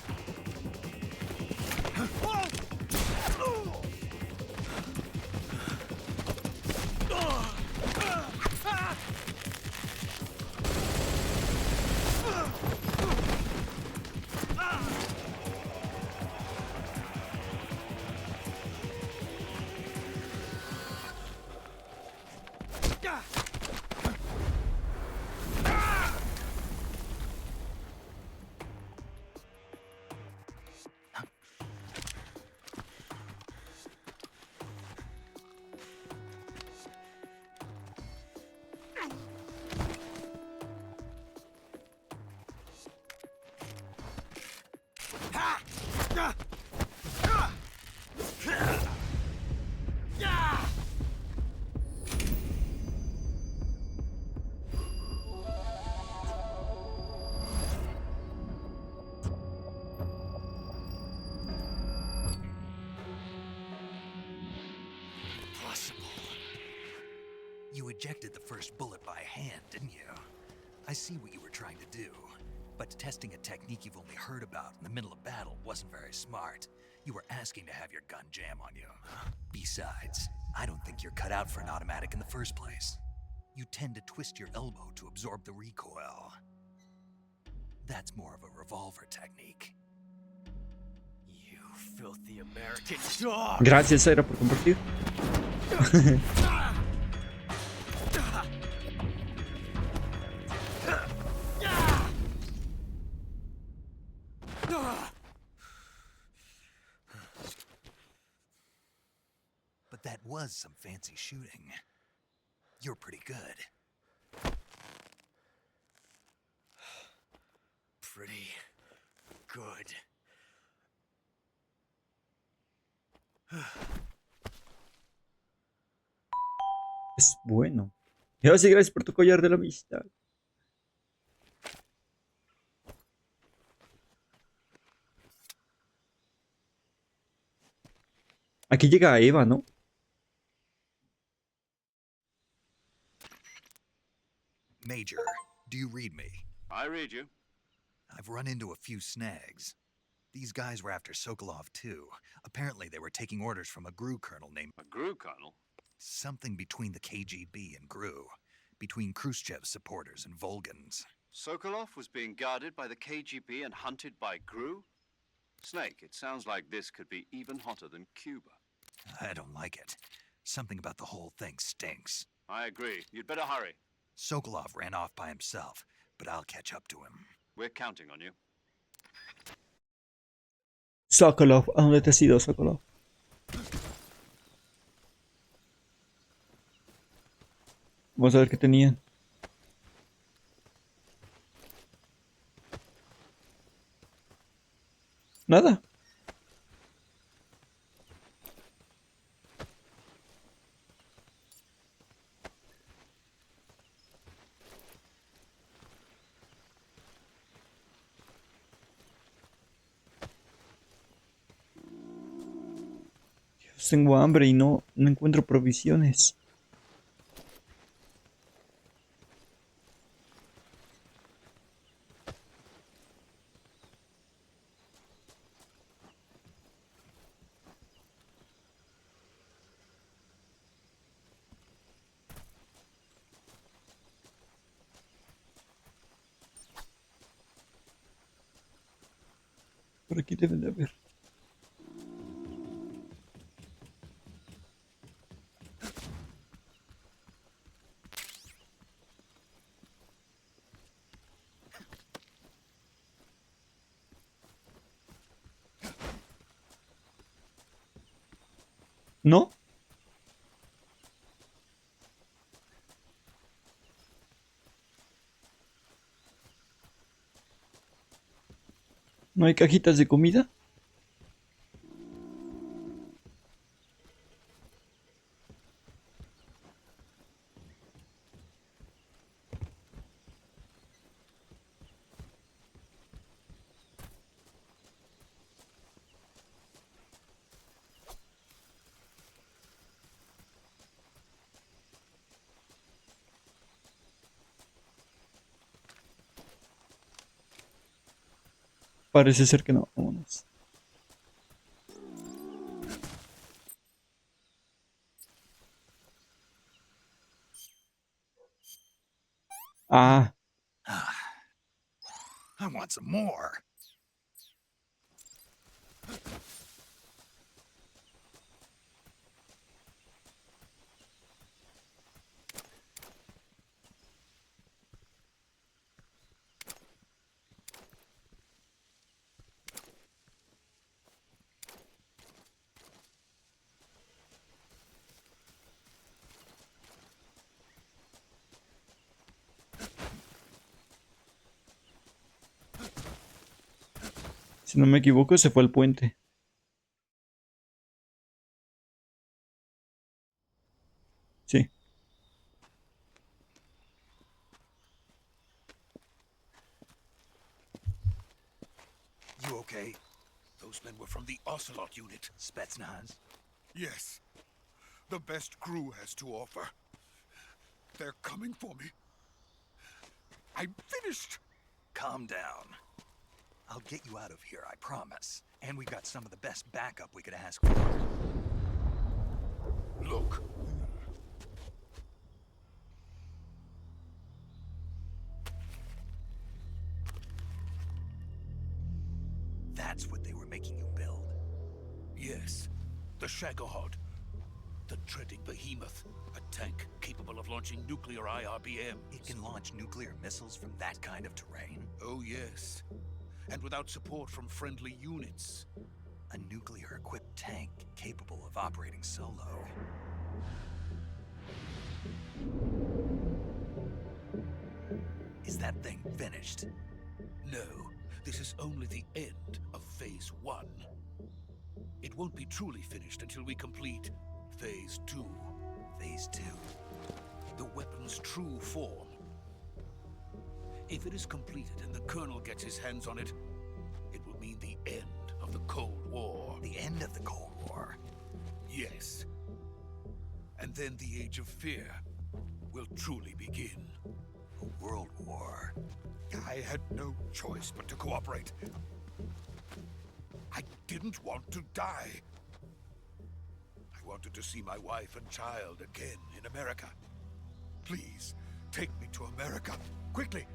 You ejected the first bullet by hand, didn't you? I see what you were trying to do. But testing a technique you've only heard about in the middle of battle wasn't very smart. You were asking to have your gun jam on you. Besides, I don't think you're cut out for an automatic in the first place. you tend to twist your elbow to absorb the recoil. That's more of a revolver technique. You filthy American dog! Gracias, Zaira, por compartir. But that was some fancy shooting. You're pretty good. Pretty good. Es bueno. Y ahora sí, gracias por tu collar de la amistad. Aquí llega Eva, ¿no? Major, do you read me? I read you. I've run into a few snags. These guys were after Sokolov too. Apparently they were taking orders from a GRU colonel named... A GRU colonel? Something between the KGB and GRU. Between Khrushchev's supporters and Volgans. Sokolov was being guarded by the KGB and hunted by GRU? Snake, it sounds like this could be even hotter than Cuba. I don't like it. Something about the whole thing stinks. I agree. You'd better hurry. Sokolov ran off by himself, but I'll catch up to him. We're counting on you. Sokolov, ¿a dónde te has ido, Sokolov? Vamos a ver qué tenían. Nada. Dios, tengo hambre y no encuentro provisiones. Por aquí deben de haber. ¿No? ¿No hay cajitas de comida? Parece ser que no. Vámonos. Ah, I want some more. si no me equivoco, se fue al puente. Sí. You okay? Those men were from the Ocelot unit. Spetsnaz? Yes. The best crew has to offer. They're coming for me. I'm finished. Calm down. I'll get you out of here, I promise. And we've got some of the best backup we could ask for. Look. Yes, the Shagohod. The dreaded behemoth. A tank capable of launching nuclear IRBM. It can launch nuclear missiles from that kind of terrain? Oh yes. And without support from friendly units. A nuclear-equipped tank capable of operating solo. Is that thing finished? No, this is only the end of Phase 1. It won't be truly finished until we complete Phase 2. Phase 2. The weapon's true form. If it is completed and the Colonel gets his hands on it, it will mean the end of the Cold War. The end of the Cold War? Yes. And then the Age of Fear will truly begin. A world war. I had no choice but to cooperate. I didn't want to die. I wanted to see my wife and child again in America. Please, take me to America, quickly.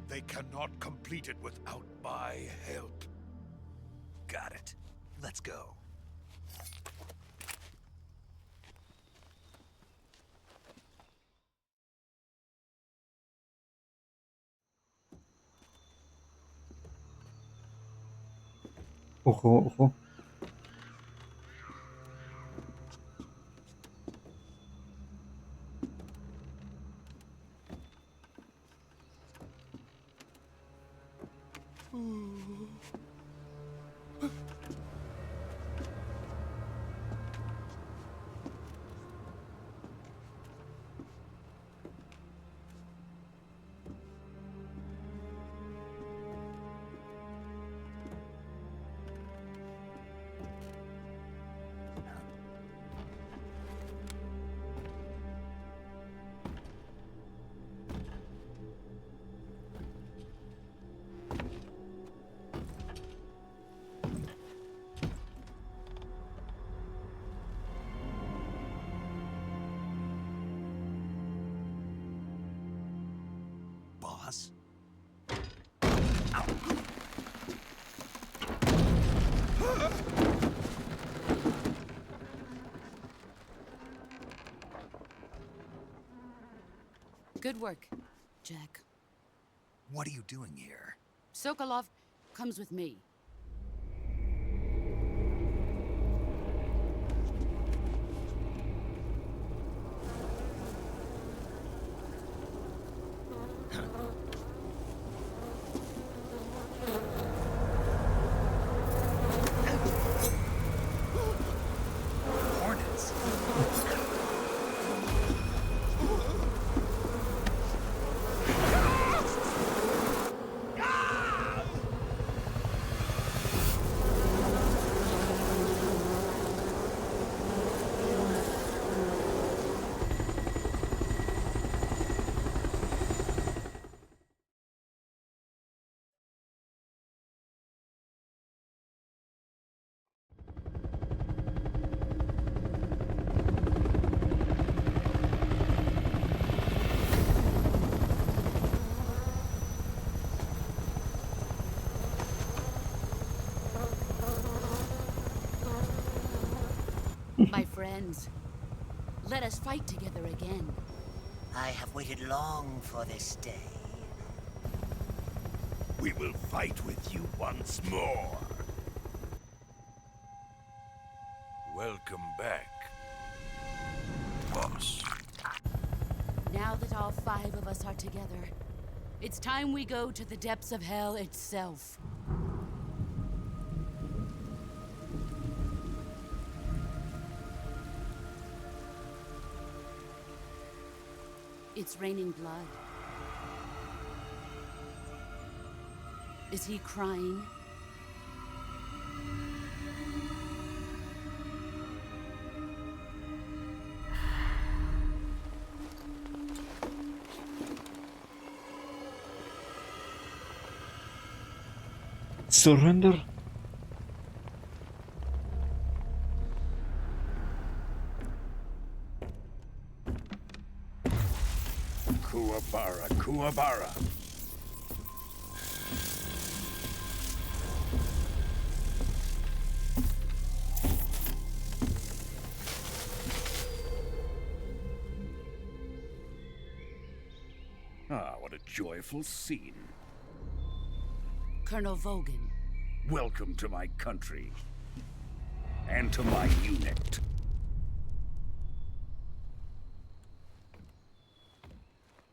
They cannot complete it without my help. Got it. Let's go. Ojo, ojo. Boss? Good work, Jack. What are you doing here? Sokolov comes with me. Hornets. My friends, let us fight together again. I have waited long for this day. We will fight with you once more. Welcome back, boss. Now that all 5 of us are together, it's time we go to the depths of hell itself. It's raining blood. Is he crying? Surrender. Kuwabara, Kuwabara. joyful scene. Colonel Vogan. Welcome to my country. And to my unit.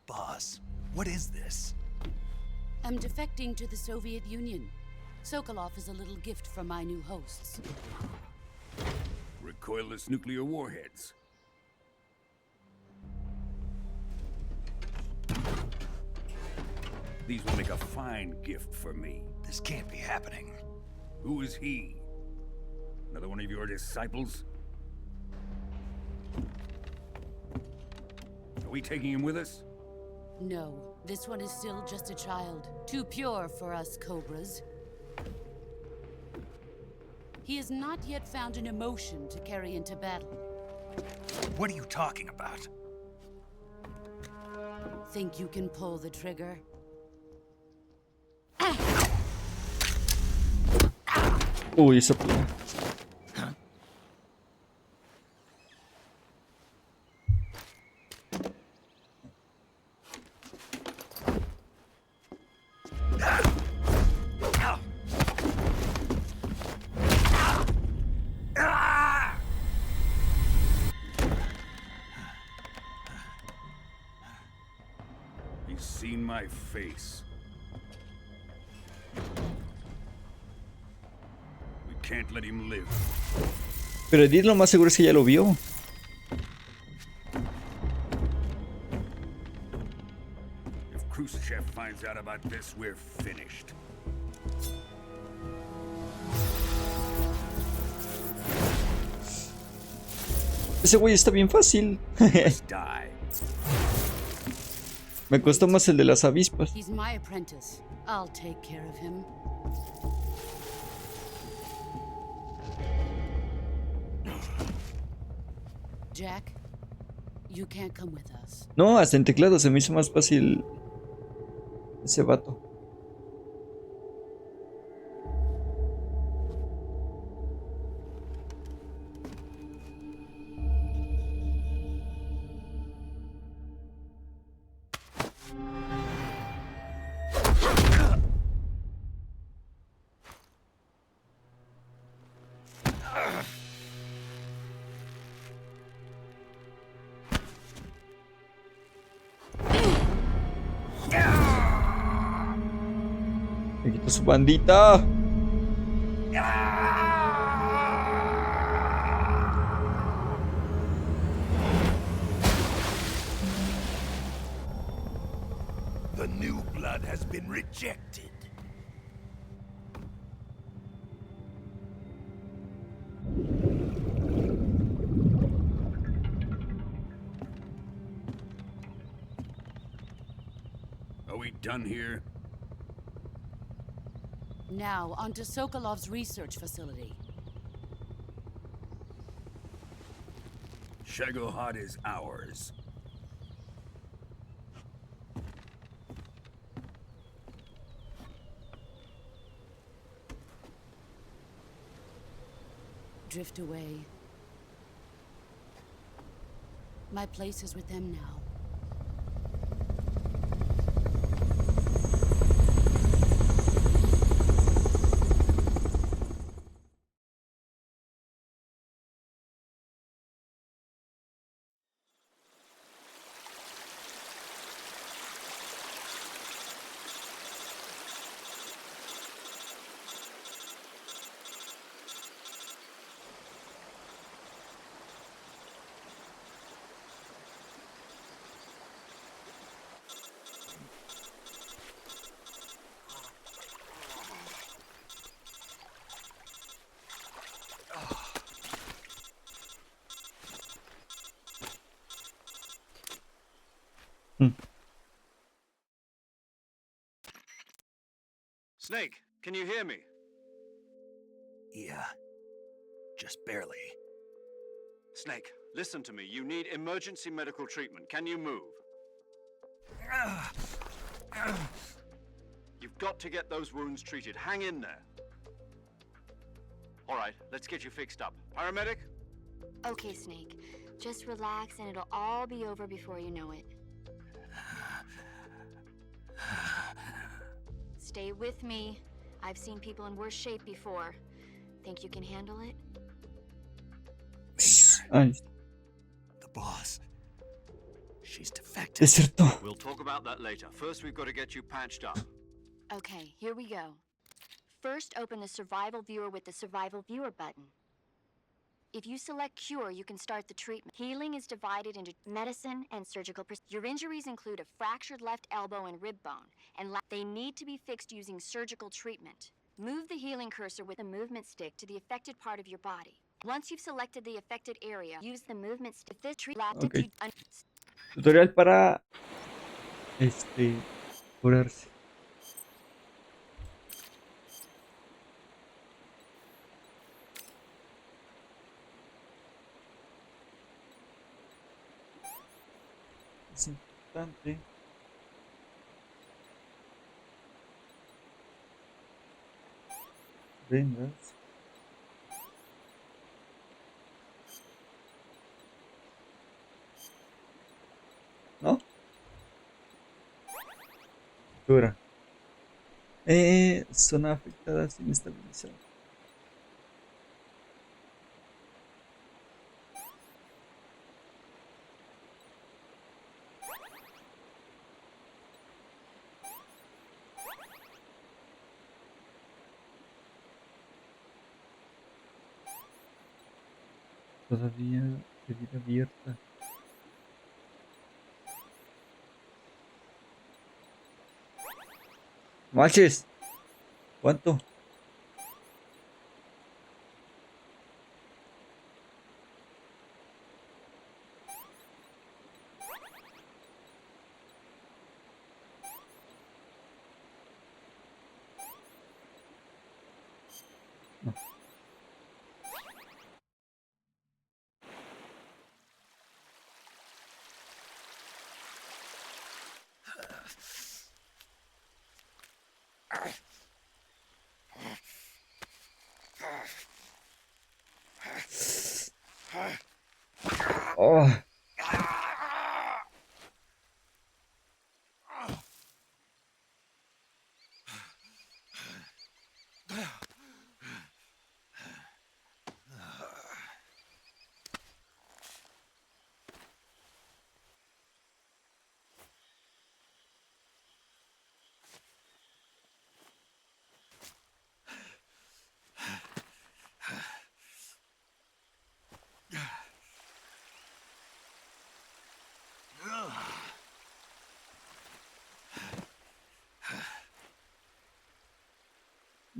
Boss, what is this? I'm defecting to the Soviet Union. Sokolov is a little gift from my new hosts. Recoilless nuclear warheads. These will make a fine gift for me. This can't be happening. Who is he? Another one of your disciples? Are we taking him with us? No, this one is still just a child. Too pure for us Cobras. He has not yet found an emotion to carry into battle. What are you talking about? Think you can pull the trigger? Uy, esa pelea. He's seen my face. We can't let him live. Pero Edith lo más seguro es que ya lo vio. If Khrushchev finds out about this, we're finished. Ese güey está bien fácil. Let's die. Me costó más el de las avispas. He's my apprentice. I'll take care of him. Jack, you can't come with us. No, hasta en teclado se me hizo más fácil ese vato. Me quitó su bandita. The new blood has been rejected. Are we done here? Now, onto Sokolov's research facility. Shagohod is ours. Drift away. My place is with them now. Snake, can you hear me? Yeah, just barely. Snake, listen to me. You need emergency medical treatment. Can you move? You've got to get those wounds treated. Hang in there. All right, let's get you fixed up. Paramedic? Okay, Snake. Just relax and it'll all be over before you know it. Stay with me. I've seen people in worse shape before. Think you can handle it? Ay, The boss. She's defected. desertó. We'll talk about that later. First, we've got to get you patched up. Okay, here we go. First, open the survival viewer with the survival viewer button. If you select cure, you can start the treatment. Healing is divided into medicine and surgical. Your injuries include a fractured left elbow and rib bone, and they need to be fixed using surgical treatment. Move the healing cursor with the movement stick to the affected part of your body. Once you've selected the affected area, use the movement stick. This Ok. Tutorial para curarse. Es importante. Vendas. ¿No? Dura. Zona afectada sin estabilizar. Todavía herida abierta. Manches. ¿Cuánto? No. Oh.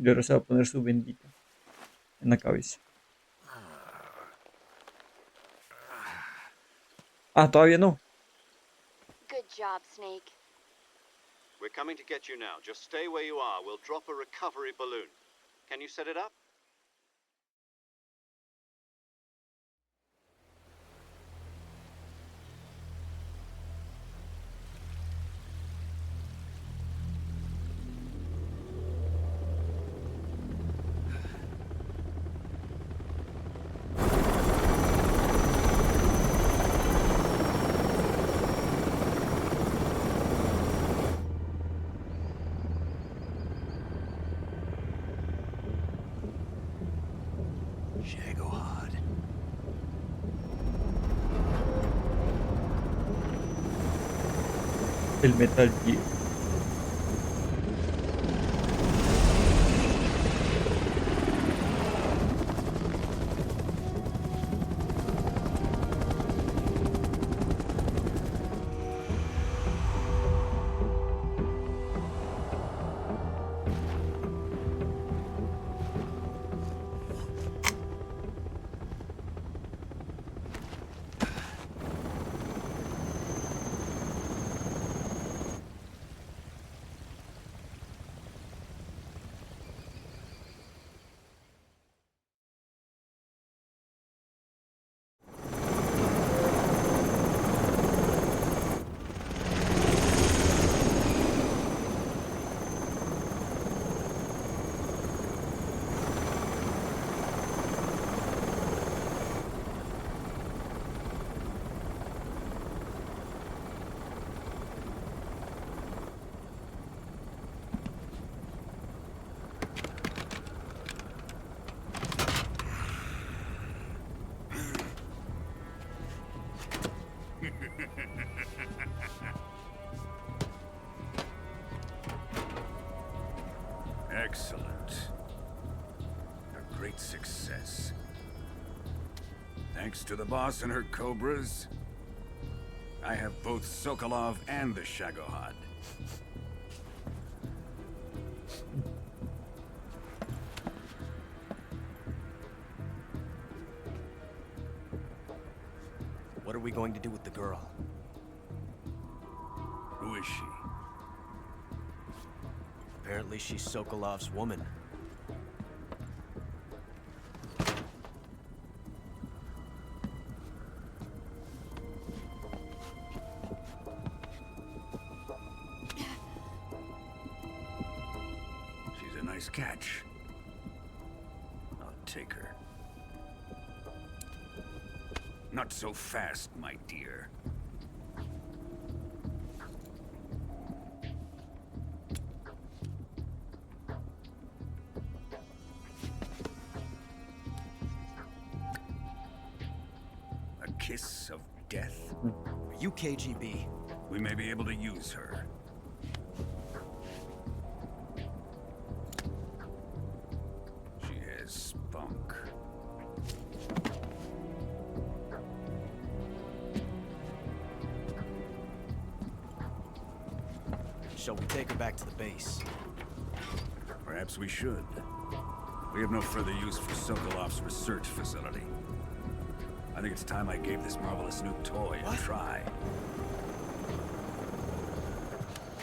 Y ahora se va a poner su bendita en la cabeza. Ah, todavía no. Good job, Snake. We're coming to get you now. Just stay where you are. We'll drop a recovery balloon. Can you set it up? Shagohod. El Metal Gear. Thanks to the boss and her cobras, I have both Sokolov and the Shagohod. What are we going to do with the girl? Who is she? Apparently she's Sokolov's woman. She's a nice catch. I'll take her. Not so fast, my dear. A kiss of death? Are you KGB? We may be able to use her. She has spunk. Shall we take her back to the base? Perhaps we should. We have no further use for Sokolov's research facility. I think it's time I gave this marvelous new toy a try.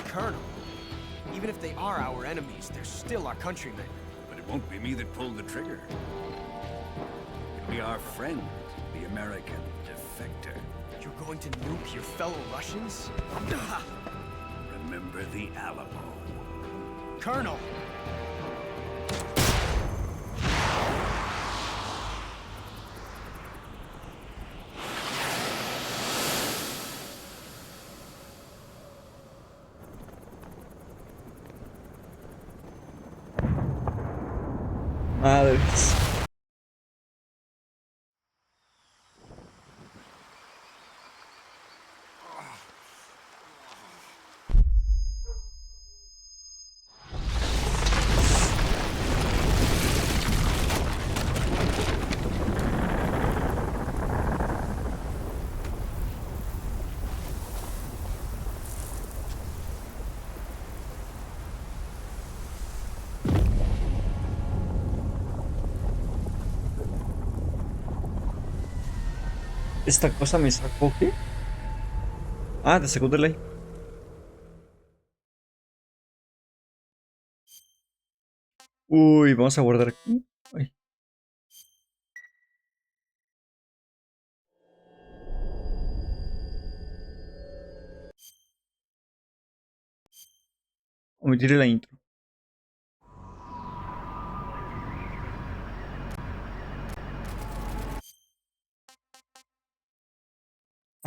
Colonel, even if they are our enemies, they're still our countrymen. But it won't be me that pulled the trigger. It'll be our friend, the American defector. You're going to nuke your fellow Russians? Remember the Alamo. Colonel! Madres. ¿Esta cosa me sacó qué? Ah, te sacó de ley. Uy, vamos a guardar aquí. Ay. Omitir la intro.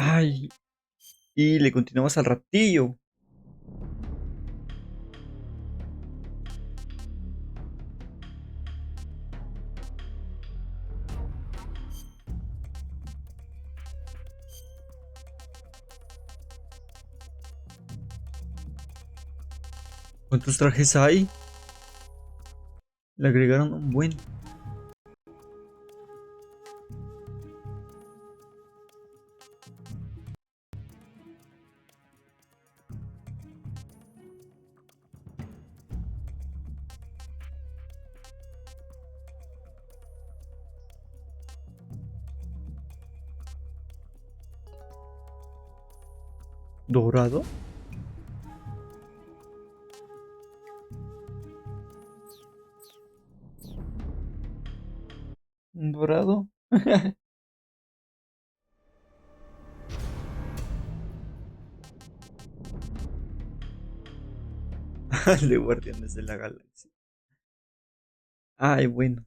Ay, y le continuamos al ratillo. ¿Cuántos trajes hay? Le agregaron un buen. ¿Dorado? ¿Un dorado? El de Guardianes de la Galaxia. Ay, bueno.